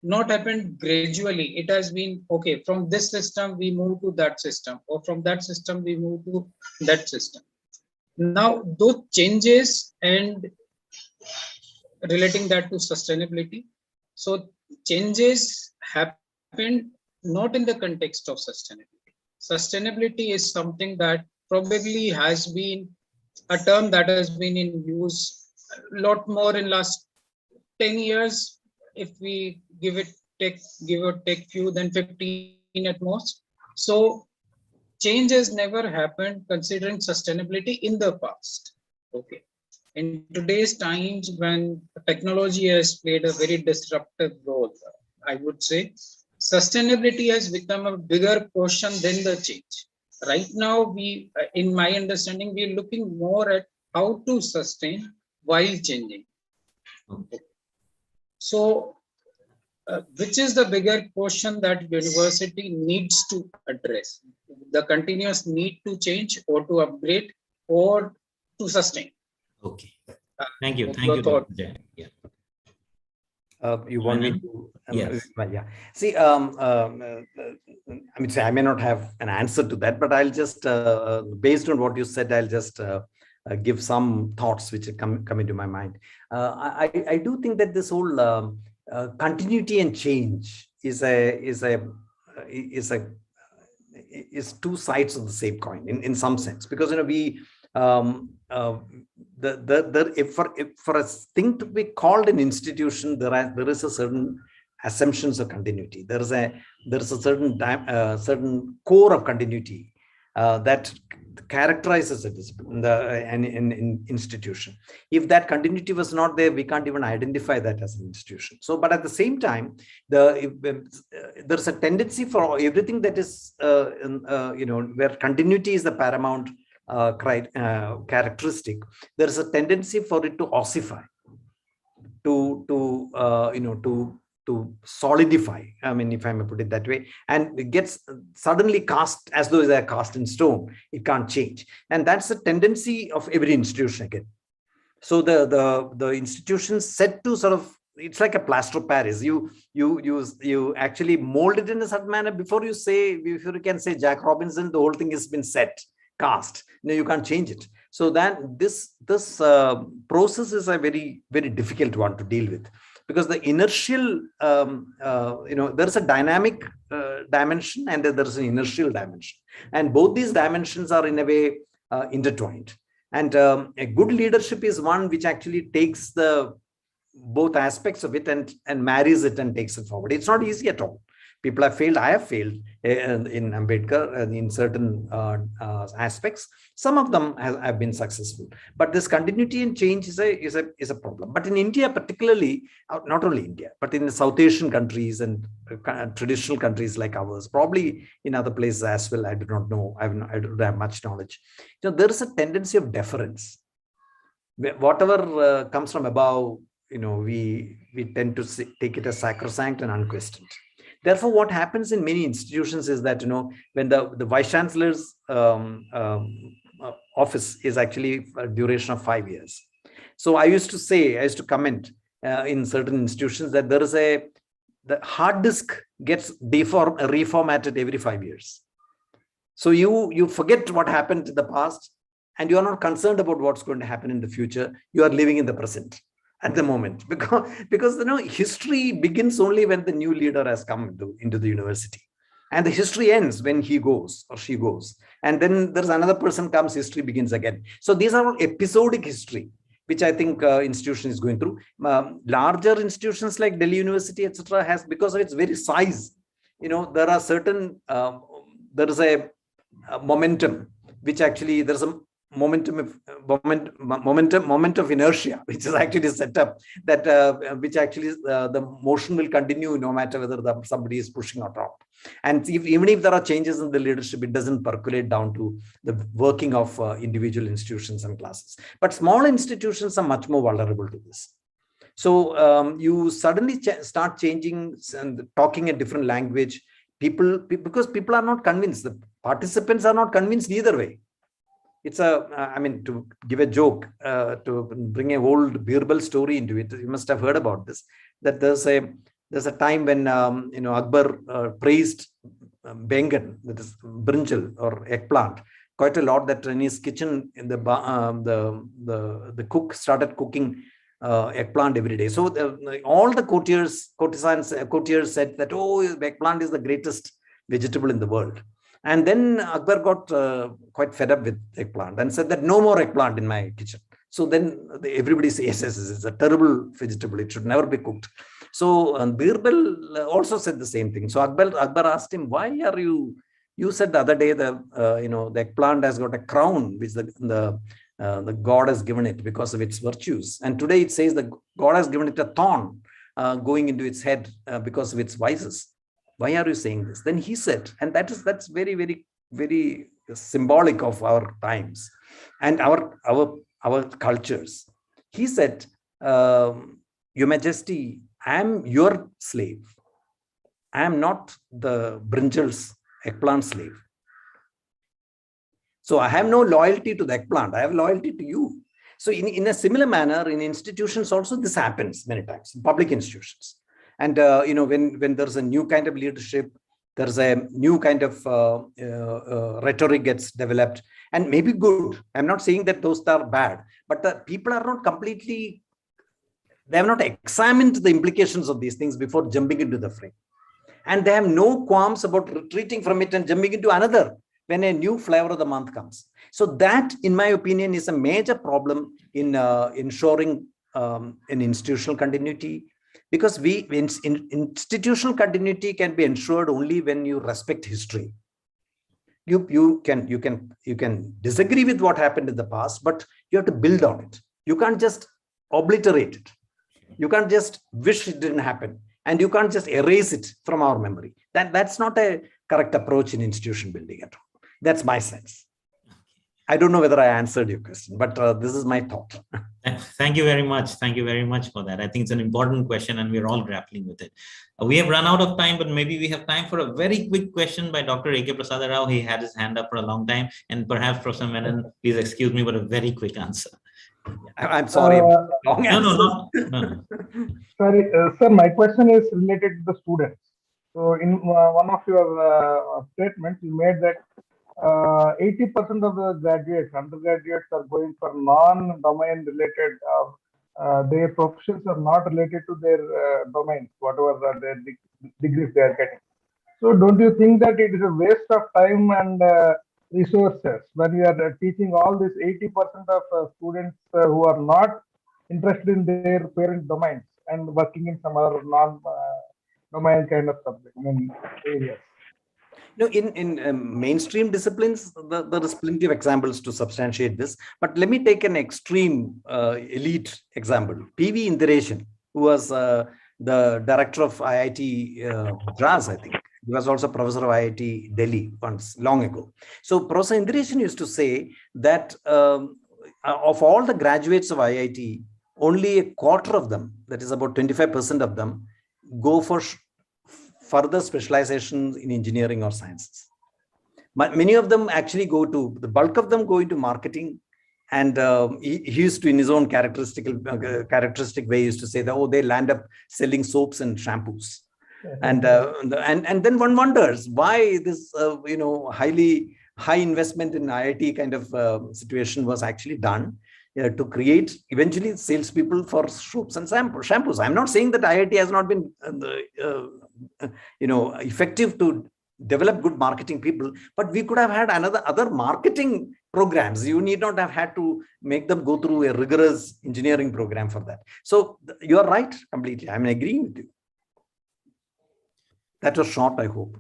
F: not happened gradually. It has been, okay, from this system, we move to that system, or from that system, we move to that system. Now, those changes and relating that to sustainability. So changes happen not in the context of sustainability. Sustainability is something that probably has been a term that has been in use a lot more in last 10 years, if we give or take few than 15 at most. So change has never happened considering sustainability in the past. Okay. In today's times, when technology has played a very disruptive role, I would say sustainability has become a bigger portion than the change. Right now, we, in my understanding, we are looking more at how to sustain while changing. Okay. So, which is the bigger portion that university needs to address? The continuous need to change or to upgrade or to sustain?
B: Okay. Thank you. Thank
F: your
B: you,
F: thought.
B: Dr. Jain. Yeah.
D: You want me to?
B: Yes.
D: Yeah. See, I mean, say I may not have an answer to that, but I'll just, based on what you said, I'll just give some thoughts which come into my mind. I do think that this whole continuity and change is two sides of the same coin in some sense, because we if for a thing to be called an institution, there is a certain assumptions of continuity. There is a certain core of continuity that characterizes a discipline, an institution. If that continuity was not there, we can't even identify that as an institution. So, but at the same time, there's a tendency for everything that is, where continuity is the paramount characteristic. There is a tendency for it to ossify, to solidify, I mean, if I may put it that way, and it gets suddenly cast as though they're cast in stone. It can't change. And that's the tendency of every institution again. So the institutions set to sort of, it's like a plaster of Paris. You actually mold it in a certain manner before you can say Jack Robinson, the whole thing has been set, cast. No, you can't change it. So that this process is a very, very difficult one to deal with, because the inertial, there's a dynamic dimension and there's an inertial dimension, and both these dimensions are in a way intertwined. And a good leadership is one which actually takes both aspects of it and marries it and takes it forward. It's not easy at all. People have failed. I have failed in Ambedkar in certain aspects. Some of them have been successful, but this continuity and change is a problem. But in India, particularly, not only India, but in the South Asian countries and traditional countries like ours, probably in other places as well, I do not know. I don't have much knowledge. There is a tendency of deference. Whatever comes from above, we tend to take it as sacrosanct and unquestioned. Therefore, what happens in many institutions is that, when the Vice Chancellor's office is actually a duration of 5 years. So I used to comment in certain institutions that the hard disk gets reformatted every 5 years. So you forget what happened in the past, and you are not concerned about what's going to happen in the future. You are living in the present at the moment, because history begins only when the new leader has come into the university, and the history ends when he goes or she goes, and then there's another person comes, history begins again. So these are all episodic history, which I think institution is going through. Larger institutions like Delhi University, etc., has, because of its very size, there are certain there is a momentum, which actually there's a moment of inertia, which is actually set up, that which actually the motion will continue no matter whether somebody is pushing or not. And even if there are changes in the leadership, it doesn't percolate down to the working of individual institutions and classes. But small institutions are much more vulnerable to this. So you suddenly start changing and talking a different language. Because people are not convinced. The participants are not convinced either way. It's to give a joke, to bring an old Birbal story into it, you must have heard about this, that there's a time when, Akbar praised Bengan, that is brinjal or eggplant, quite a lot, that in his kitchen, in the cook started cooking eggplant every day. So all the courtiers said that, oh, eggplant is the greatest vegetable in the world. And then Akbar got quite fed up with eggplant and said that no more eggplant in my kitchen. So then everybody says, yes, it's a terrible vegetable. It should never be cooked. So Birbal also said the same thing. So Akbar asked him, why are you said the other day the eggplant has got a crown which the God has given it because of its virtues. And today it says that God has given it a thorn going into its head because of its vices. Why are you saying this? Then he said, and that's very, very, very symbolic of our times and our cultures. He said, Your Majesty, I am your slave. I am not the brinjal's eggplant slave. So I have no loyalty to the eggplant. I have loyalty to you. So in a similar manner, in institutions also, this happens many times, in public institutions. And, when there's a new kind of leadership, there's a new kind of rhetoric gets developed, and maybe good. I'm not saying that those are bad, but the people are not completely, they have not examined the implications of these things before jumping into the frame. And they have no qualms about retreating from it and jumping into another when a new flavor of the month comes. So that, in my opinion, is a major problem in ensuring an institutional continuity. Because institutional continuity can be ensured only when you respect history. You can disagree with what happened in the past, but you have to build on it. You can't just obliterate it. You can't just wish it didn't happen, and you can't just erase it from our memory. That's not a correct approach in institution building at all. That's my sense. I don't know whether I answered your question, but this is my thought.
B: Thank you very much. Thank you very much for that. I think it's an important question and we're all grappling with it. We have run out of time, but maybe we have time for a very quick question by Dr. A.K. Prasad Rao. He had his hand up for a long time, and perhaps Professor Menon, please excuse me, but a very quick answer.
D: I'm sorry. Long
B: No.
G: Sorry, sir, my question is related to the students. So in one of your statements, you made that 80% of the graduates, undergraduates are going for non-domain related, their professions are not related to their domains, whatever their degrees they are getting. So don't you think that it is a waste of time and resources when we are teaching all these 80% of students who are not interested in their parent domains and working in some other non-domain kind of subject, areas?
D: No, in mainstream disciplines, there is plenty of examples to substantiate this. But let me take an extreme elite example. P.V. Indireshan, who was the director of IIT Madras, I think. He was also professor of IIT Delhi once, long ago. So Professor Indireshan used to say that of all the graduates of IIT, only a quarter of them, that is about 25% of them, go for further specializations in engineering or sciences. But many of them actually the bulk of them go into marketing. And he used to, in his own characteristic way, used to say that, oh, they land up selling soaps and shampoos. And then one wonders why this, high investment in IIT kind of situation was actually done to create eventually salespeople for soaps and shampoos. I'm not saying that IIT has not been, effective to develop good marketing people, but we could have had other marketing programs. You need not have had to make them go through a rigorous engineering program for that. So you are right completely. I'm agreeing with you. That was short, I hope.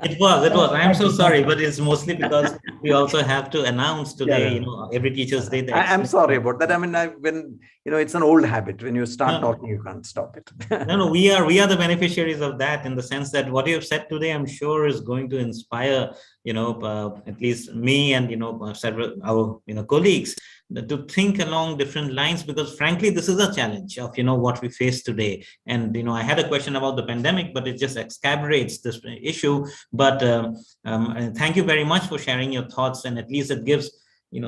B: It was. I'm so sorry, but it's mostly because we also have to announce today, every Teacher's Day.
D: I'm sorry about that. I mean, when it's an old habit. When you start talking, you can't stop it.
B: No, we are the beneficiaries of that, in the sense that what you have said today, I'm sure, is going to inspire, at least me and several our colleagues to think along different lines, because frankly, this is a challenge of what we face today. And I had a question about the pandemic, but it just exacerbates this issue. But thank you very much for sharing your thoughts, and at least it gives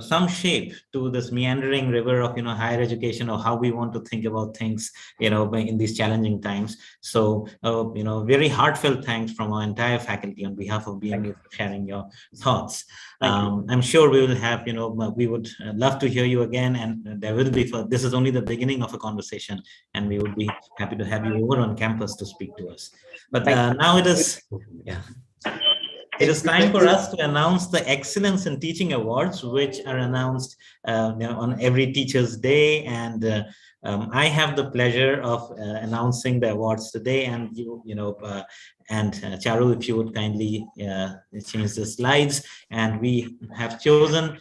B: some shape to this meandering river of higher education, or how we want to think about things in these challenging times. So very heartfelt thanks from our entire faculty on behalf of BMU for sharing your thoughts. I'm sure we will have we would love to hear you again, and there will be, this is only the beginning of a conversation, and we would be happy to have you over on campus to speak to us. But now it is it is time for us to announce the Excellence in Teaching Awards, which are announced on every Teacher's Day. And I have the pleasure of announcing the awards today. And Charu, if you would kindly change the slides. And we have chosen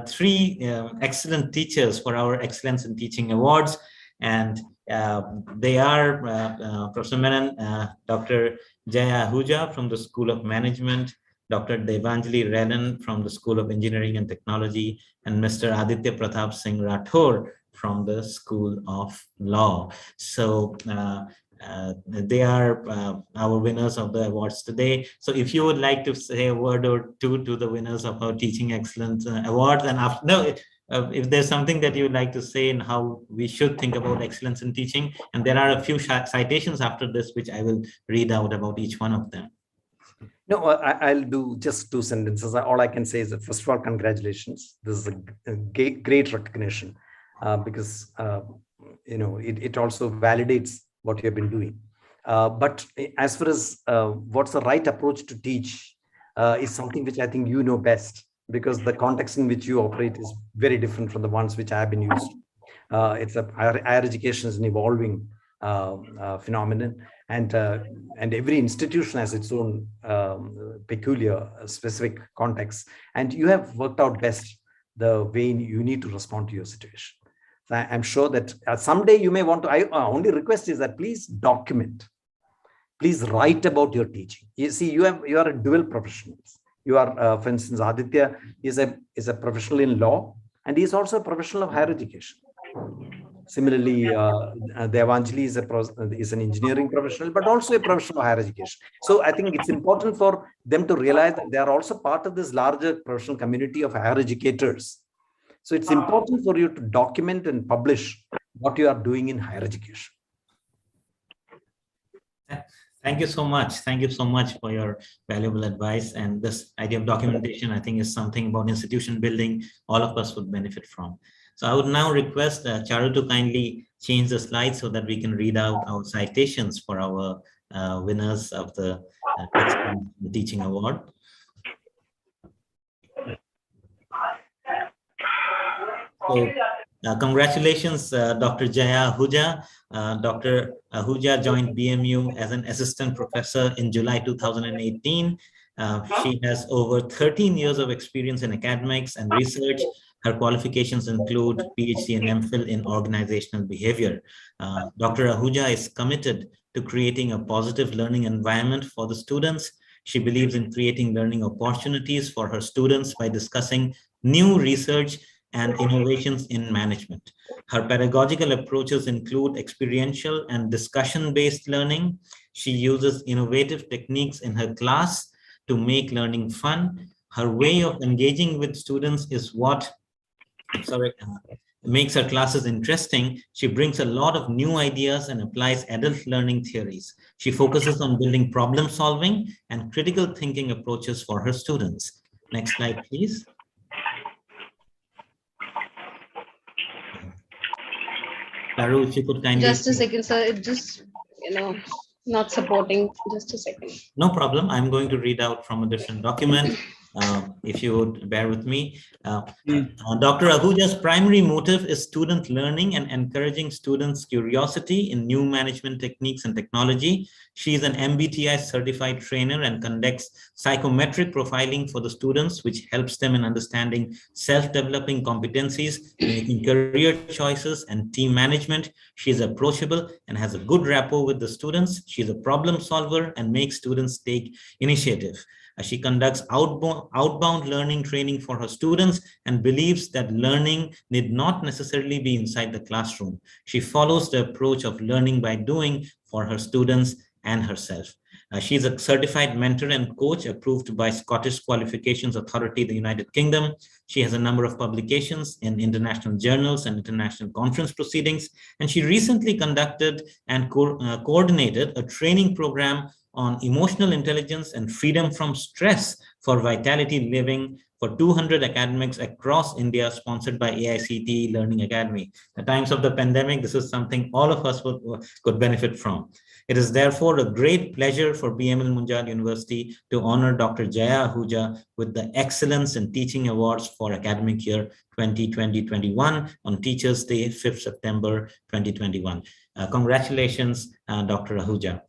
B: 3 excellent teachers for our Excellence in Teaching Awards. And they are Professor Menon, Dr. Jaya Ahuja from the School of Management, Dr. Devanjali Redden from the School of Engineering and Technology, and Mr. Aditya Pratap Singh Rathore from the School of Law. So they are our winners of the awards today. So if you would like to say a word or two to the winners of our Teaching Excellence Awards, and if there's something that you would like to say in how we should think about excellence in teaching, and there are a few citations after this, which I will read out about each one of them.
D: No, I'll do just 2 sentences. All I can say is that, first of all, congratulations. This is a great recognition because, it also validates what you have been doing. But as far as what's the right approach to teach is something which I think you know best, because the context in which you operate is very different from the ones which I have been used to. Higher education is an evolving phenomenon, and every institution has its own peculiar specific context, and you have worked out best the way you need to respond to your situation. So I'm sure that someday you may want to, only request is that please document, please write about your teaching. You see, you are a dual professional. You are, for instance, Aditya is a professional in law, and he is also a professional of higher education. Similarly, Devanjali is an engineering professional, but also a professional of higher education. So I think it's important for them to realize that they are also part of this larger professional community of higher educators. So it's important for you to document and publish what you are doing in higher education.
B: Thank you so much. Thank you so much for your valuable advice. And this idea of documentation, I think, is something about institution building all of us would benefit from. So I would now request Charu to kindly change the slide so that we can read out our citations for our winners of the Teaching Award. So, congratulations, Dr. Jaya Ahuja. Dr. Ahuja joined BMU as an assistant professor in July 2018. She has over 13 years of experience in academics and research. Her qualifications include PhD and MPhil in organizational behavior. Dr. Ahuja is committed to creating a positive learning environment for the students. She believes in creating learning opportunities for her students by discussing new research and innovations in management. Her pedagogical approaches include experiential and discussion-based learning. She uses innovative techniques in her class to make learning fun. Her way of engaging with students is what makes her classes interesting. She brings a lot of new ideas and applies adult learning theories. She focuses on building problem solving and critical thinking approaches for her students. Next slide, please. Charu, if you could kindly...
E: Just a second, sir. It just, not supporting. Just a second.
B: No problem. I'm going to read out from a different document. If you would bear with me. Dr. Ahuja's primary motive is student learning and encouraging students' curiosity in new management techniques and technology. She is an MBTI certified trainer and conducts psychometric profiling for the students, which helps them in understanding self-developing competencies, making career choices, and team management. She is approachable and has a good rapport with the students. She is a problem solver and makes students take initiative. She conducts outbound learning training for her students and believes that learning need not necessarily be inside the classroom. She follows the approach of learning by doing for her students and herself. She is a certified mentor and coach approved by Scottish Qualifications Authority, the United Kingdom. She has a number of publications in international journals and international conference proceedings. And she recently conducted and coordinated a training program on emotional intelligence and freedom from stress for Vitality Living for 200 academics across India, sponsored by AICTE Learning Academy. At times of the pandemic, this is something all of us could benefit from. It is therefore a great pleasure for BML Munjal University to honor Dr. Jaya Ahuja with the Excellence in Teaching Awards for academic year 2020-21 on Teachers' Day, 5th September 2021. Congratulations, Dr. Ahuja.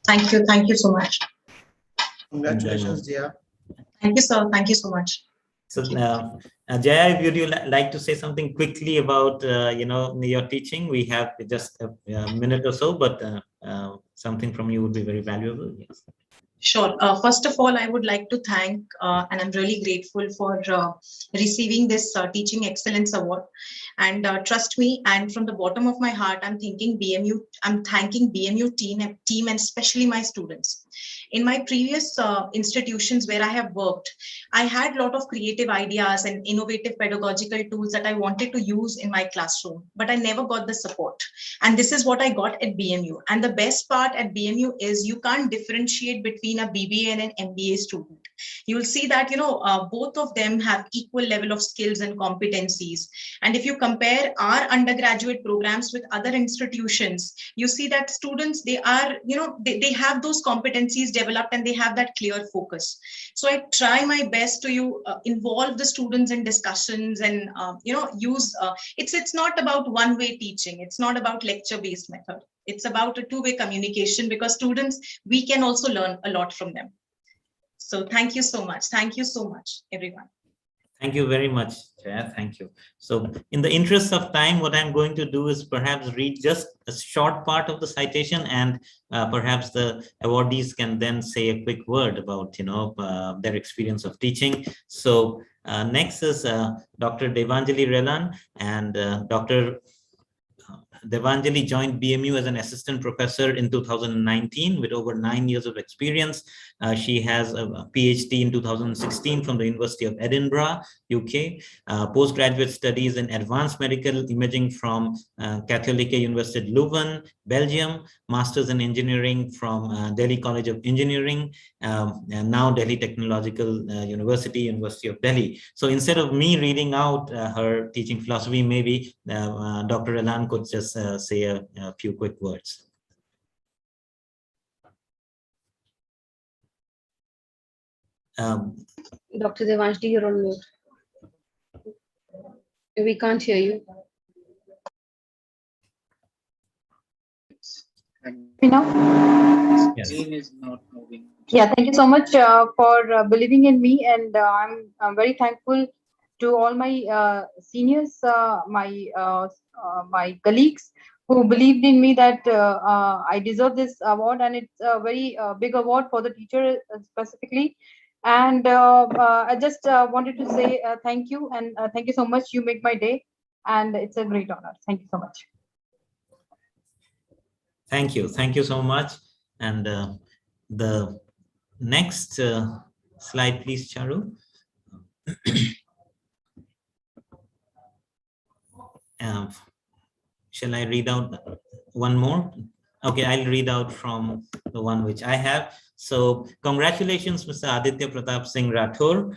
H: Thank you. Thank you so much.
C: Congratulations, Jaya.
H: Thank you, sir. Thank you so much.
B: So, Jaya, would you like to say something quickly about your teaching? We have just a minute or so, but something from you would be very valuable. Yes.
H: Sure. First of all, I would like to thank, and I'm really grateful for receiving this Teaching Excellence Award. And trust me, and from the bottom of my heart, I'm thanking BMU team and especially my students. In my previous institutions where I have worked, I had a lot of creative ideas and innovative pedagogical tools that I wanted to use in my classroom, but I never got the support. And this is what I got at BMU. And the best part at BMU is you can't differentiate between a BBA and an MBA student. You'll see that, both of them have equal level of skills and competencies. And if you compare our undergraduate programs with other institutions, you see that students, they are, they have those competencies developed and they have that clear focus. So I try my best to involve the students in discussions and, use, it's not about one-way teaching. It's not about lecture-based method. It's about a two-way communication because students, we can also learn a lot from them. So thank you so much. Thank you so much, everyone.
B: Thank you very much, Chair. Thank you. So in the interest of time, what I'm going to do is perhaps read just a short part of the citation, and perhaps the awardees can then say a quick word about, their experience of teaching. So next is Dr. Devanjali Relan, and Dr. Devanjali joined BMU as an assistant professor in 2019 with over 9 years of experience. She has a PhD in 2016 from the University of Edinburgh, UK, postgraduate studies in advanced medical imaging from Katholieke University Leuven, Belgium, masters in engineering from Delhi College of Engineering, and now Delhi Technological University, University of Delhi. So instead of me reading out her teaching philosophy, maybe Dr. Elan could just say a few quick words.
E: Dr. Devanjali, you're on mute. We can't hear you.
I: You know?
B: Yes.
F: Is not moving.
I: Yeah, thank you so much for believing in me, and I'm very thankful to all my seniors, my colleagues who believed in me that I deserve this award, and it's a very big award for the teacher specifically. And I just wanted to say thank you, and thank you so much. You make my day, and it's a great honor. Thank you so much.
B: Thank you. Thank you so much. And the next slide, please, Charu. Shall I read out one more? Okay, I'll read out from the one which I have. So congratulations, Mr. Aditya Pratap Singh Rathore.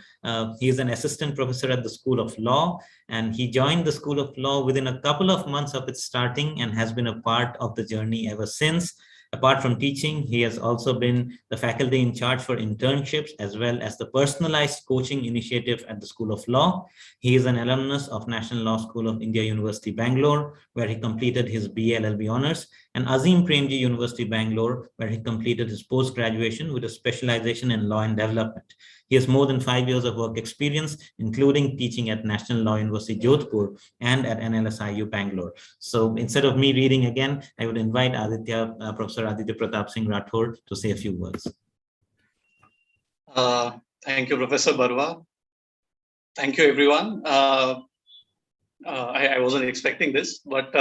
B: He is an assistant professor at the School of Law, and he joined the School of Law within a couple of months of its starting and has been a part of the journey ever since. Apart from teaching, he has also been the faculty in charge for internships as well as the personalized coaching initiative at the School of Law. He is an alumnus of National Law School of India University, Bangalore, where he completed his BA LLB honors, and Azim Premji University, Bangalore, where he completed his post-graduation with a specialization in law and development. He has more than 5 years of work experience, including teaching at National Law University, Jodhpur, and at NLSIU, Bangalore. So instead of me reading again, I would invite Professor Aditya Pratap Singh Rathore to say a few words.
J: Thank you, Professor Barwa. Thank you, everyone. I wasn't expecting this, but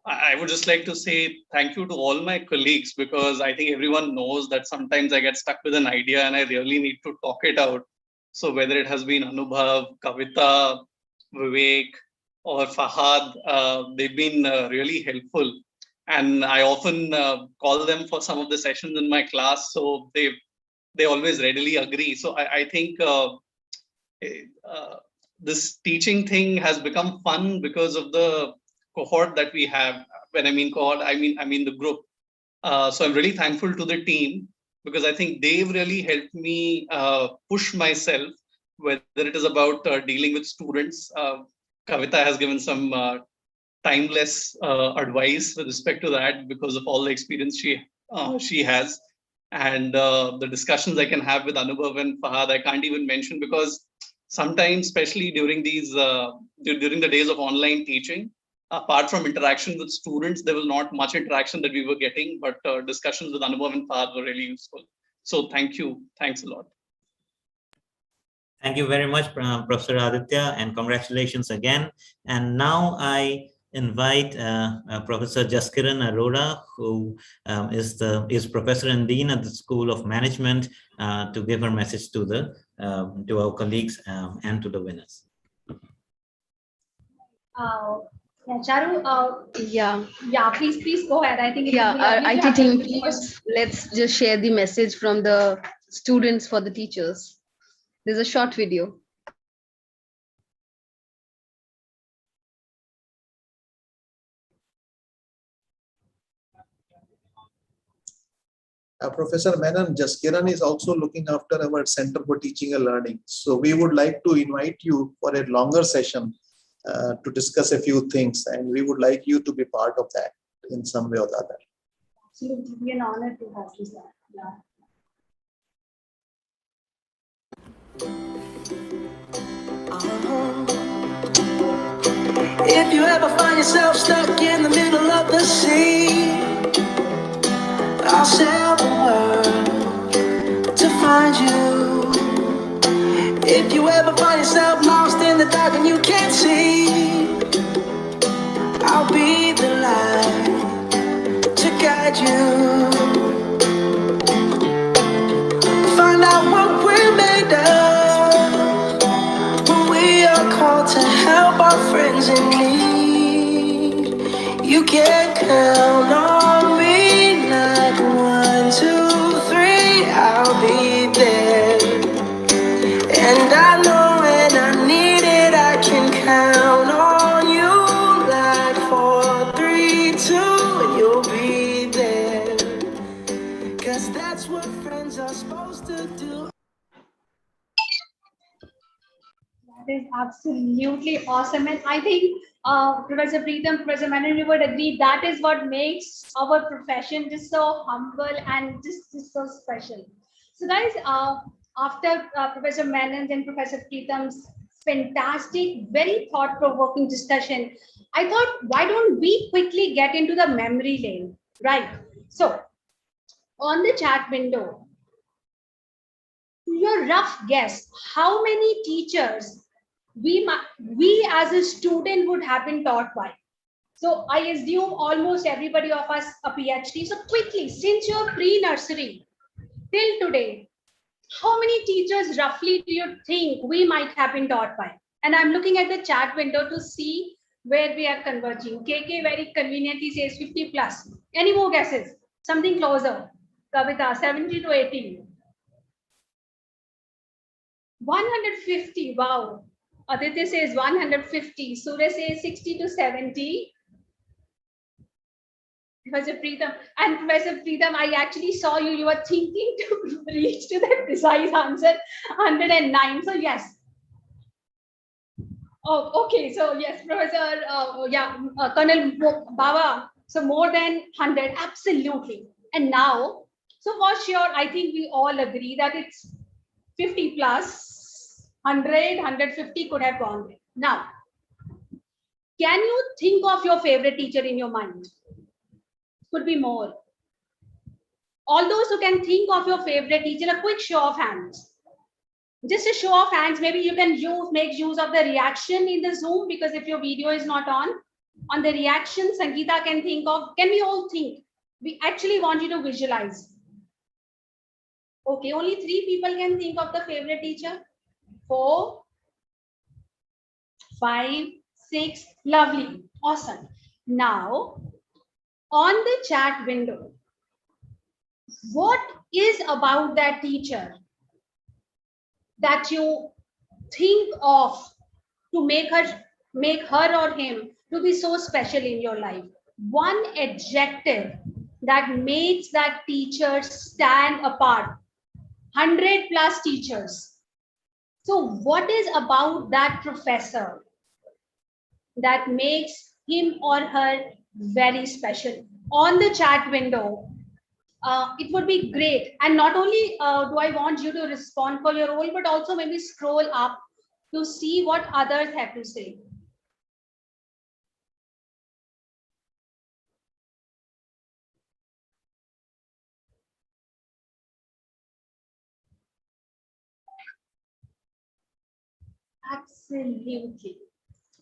J: I would just like to say thank you to all my colleagues, because I think everyone knows that sometimes I get stuck with an idea and I really need to talk it out. So whether it has been Anubhav, Kavita, Vivek, or Fahad, they've been really helpful. And I often call them for some of the sessions in my class, so they always readily agree. So I think this teaching thing has become fun because of the cohort that we have. When I mean cohort, I mean the group. So I'm really thankful to the team, because I think they've really helped me push myself, whether it is about dealing with students. Kavita has given some timeless advice with respect to that, because of all the experience she has. And the discussions I can have with Anubhav and Fahad, I can't even mention, because sometimes, especially during during the days of online teaching, apart from interaction with students, there was not much interaction that we were getting, but discussions with Anubhav and Fahad were really useful. So thank you. Thanks a lot.
B: Thank you very much, Professor Aditya, and congratulations again. And now I invite Professor Jaskiran Arora, who is Professor and Dean at the School of Management, to give her message to our colleagues and to the winners.
K: Yeah, Charu. Yeah. Please go ahead. I think.
E: Our IT team, let's just share the message from the students for the teachers. There's a short video.
C: Professor Menon, Jaskiran is also looking after our Center for Teaching and Learning. So we would like to invite you for a longer session to discuss a few things, and we would like you to be part of that in some way or the other.
K: Absolutely, it would be an honor to have you, sir. Yeah.
A: If you ever find yourself stuck in the middle of the sea, I'll sail the world to find you. If you ever find yourself lost in the dark and you can't see, I'll be the light to guide you. Find out what we're made of when we are called to help our friends in need. You can count on me like 1, 2, 3, I'll be there. And I know when I need it, I can count on you like 4, 3, 2, and you'll be there. 'Cause that's what friends are supposed to do.
K: That is absolutely awesome. And I think Professor Preetham, Professor Menon, you would agree that is what makes our profession just so humble and just so special. So guys, after Professor Menon's and Professor Preetham's fantastic, very thought-provoking discussion, I thought, why don't we quickly get into the memory lane, right? So on the chat window, your rough guess, how many teachers we as a student would have been taught by? So I assume almost everybody of us a PhD. So quickly, since your pre-nursery till today, how many teachers roughly do you think we might have been taught by? And I'm looking at the chat window to see where we are converging. KK very conveniently says 50 plus. Any more guesses? Something closer. Kavita, 70 to 80. 150, wow. Aditya says 150. Surya says 60 to 70. Professor Preetham, and Professor Preetham, I actually saw you were thinking to reach to that precise answer, 109. So yes. Oh, okay. So yes, Professor, Colonel Baba. So more than 100, absolutely. And now, so for sure, I think we all agree that it's 50 plus, 100, 150 could have gone there. Now, can you think of your favorite teacher in your mind? Could be more. All those who can think of your favorite teacher, a quick show of hands. Just a show of hands, maybe you can make use of the reaction in the Zoom, because if your video is not on the reaction, Sangeeta can think of, can we all think? We actually want you to visualize. Okay, only 3 people can think of the favorite teacher. 4, 5, 6, lovely, awesome. Now, on the chat window, what is about that teacher that you think of to make her or him to be so special in your life? One adjective that makes that teacher stand apart. 100 plus teachers. So what is about that professor that makes him or her very special? On the chat window, it would be great. And not only do I want you to respond for your role, but also maybe scroll up to see what others have to say. Absolutely.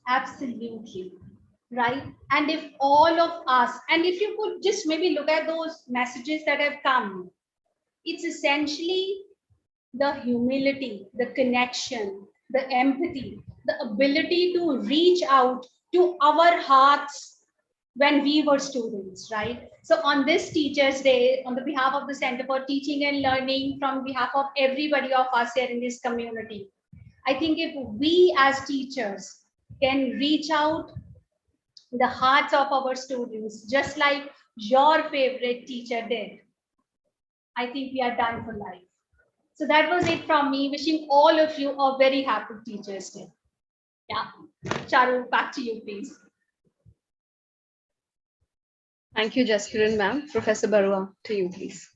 K: Absolutely. Right. And if all of us, and if you could just maybe look at those messages that have come, it's essentially the humility, the connection, the empathy, the ability to reach out to our hearts when we were students, right? So on this Teachers' Day, on the behalf of the Center for Teaching and Learning, from behalf of everybody of us here in this community, I think if we as teachers can reach out the hearts of our students, just like your favorite teacher did, I think we are done for life. So that was it from me. Wishing all of you a very happy Teachers' Day. Yeah, Charu, back to you, please.
E: Thank you, Jaskiran ma'am. Professor Barua, to you, please.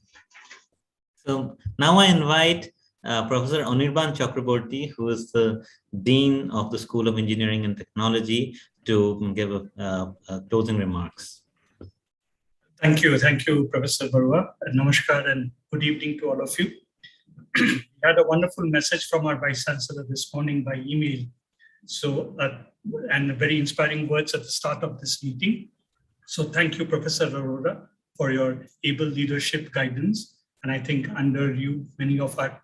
B: So now I invite Professor Anirban Chakraborty, who is the Dean of the School of Engineering and Technology, to give closing remarks.
L: Thank you, Professor Barua. Namaskar and good evening to all of you. We had a wonderful message from our Vice Chancellor this morning by email. So, and very inspiring words at the start of this meeting. So thank you, Professor Arora, for your able leadership guidance. And I think under you, many of our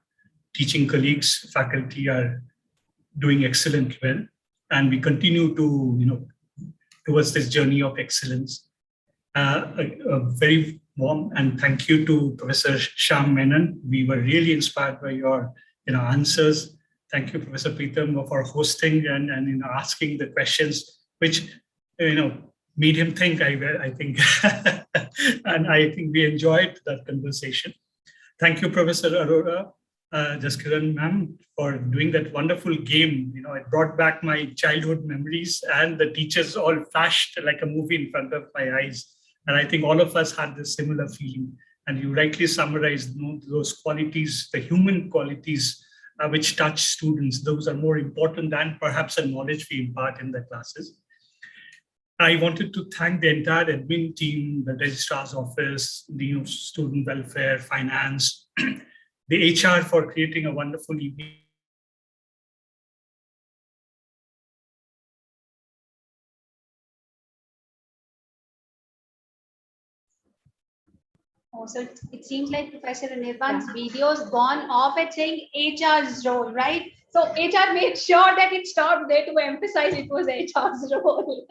L: teaching colleagues, faculty are doing excellent well. And we continue to, towards this journey of excellence. A very warm and thank you to Professor Shyam Menon. We were really inspired by your answers. Thank you, Professor Preetham, for hosting and asking the questions, which made him think. I think, and I think we enjoyed that conversation. Thank you, Professor Arora, Jaskiran ma'am, for doing that wonderful game. It brought back my childhood memories, and the teachers all flashed like a movie in front of my eyes. And I think all of us had this similar feeling. And you rightly summarized those qualities, the human qualities which touch students. Those are more important than perhaps a knowledge we impart in the classes. I wanted to thank the entire admin team, the registrar's office, the student welfare, finance, the HR for creating a wonderful evening.
K: Oh, so it seems like Professor Anirban's video's gone off at saying HR's role, right? So HR made sure that it stopped there to emphasize it was HR's role.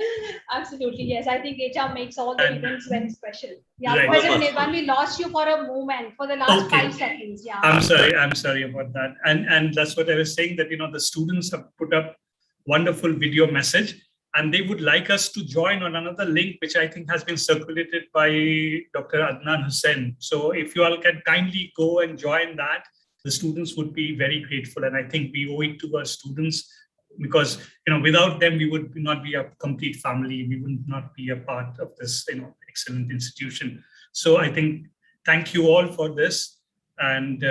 K: Absolutely, yes. I think HR makes all the events very special. Yeah, right. Professor Anirban, we lost you for a moment for the last 5 seconds. Yeah.
L: I'm sorry about that. And that's what I was saying, that the students have put up wonderful video message. And they would like us to join on another link, which I think has been circulated by Dr. Adnan Hussain. So if you all can kindly go and join that, the students would be very grateful. And I think we owe it to our students, because without them, we would not be a complete family. We would not be a part of this excellent institution. So I think thank you all for this. And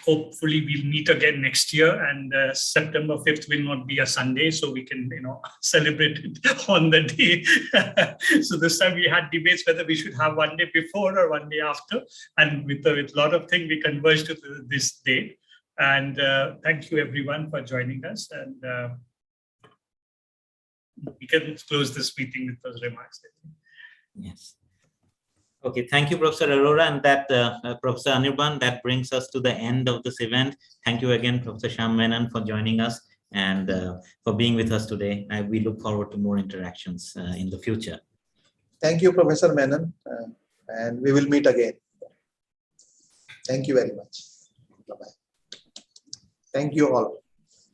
L: hopefully we'll meet again next year, and September 5th will not be a Sunday, so we can celebrate it on the day. So this time we had debates whether we should have one day before or one day after, and with a lot of things we converged to this date. And thank you everyone for joining us, and we can close this meeting with those remarks.
B: Yes. Okay, thank you, Professor Arora, and that Professor Anirban. That brings us to the end of this event. Thank you again, Professor Shyam Menon, for joining us and for being with us today. We look forward to more interactions in the future.
C: Thank you, Professor Menon, and we will meet again. Thank you very much. Bye-bye. Thank you all.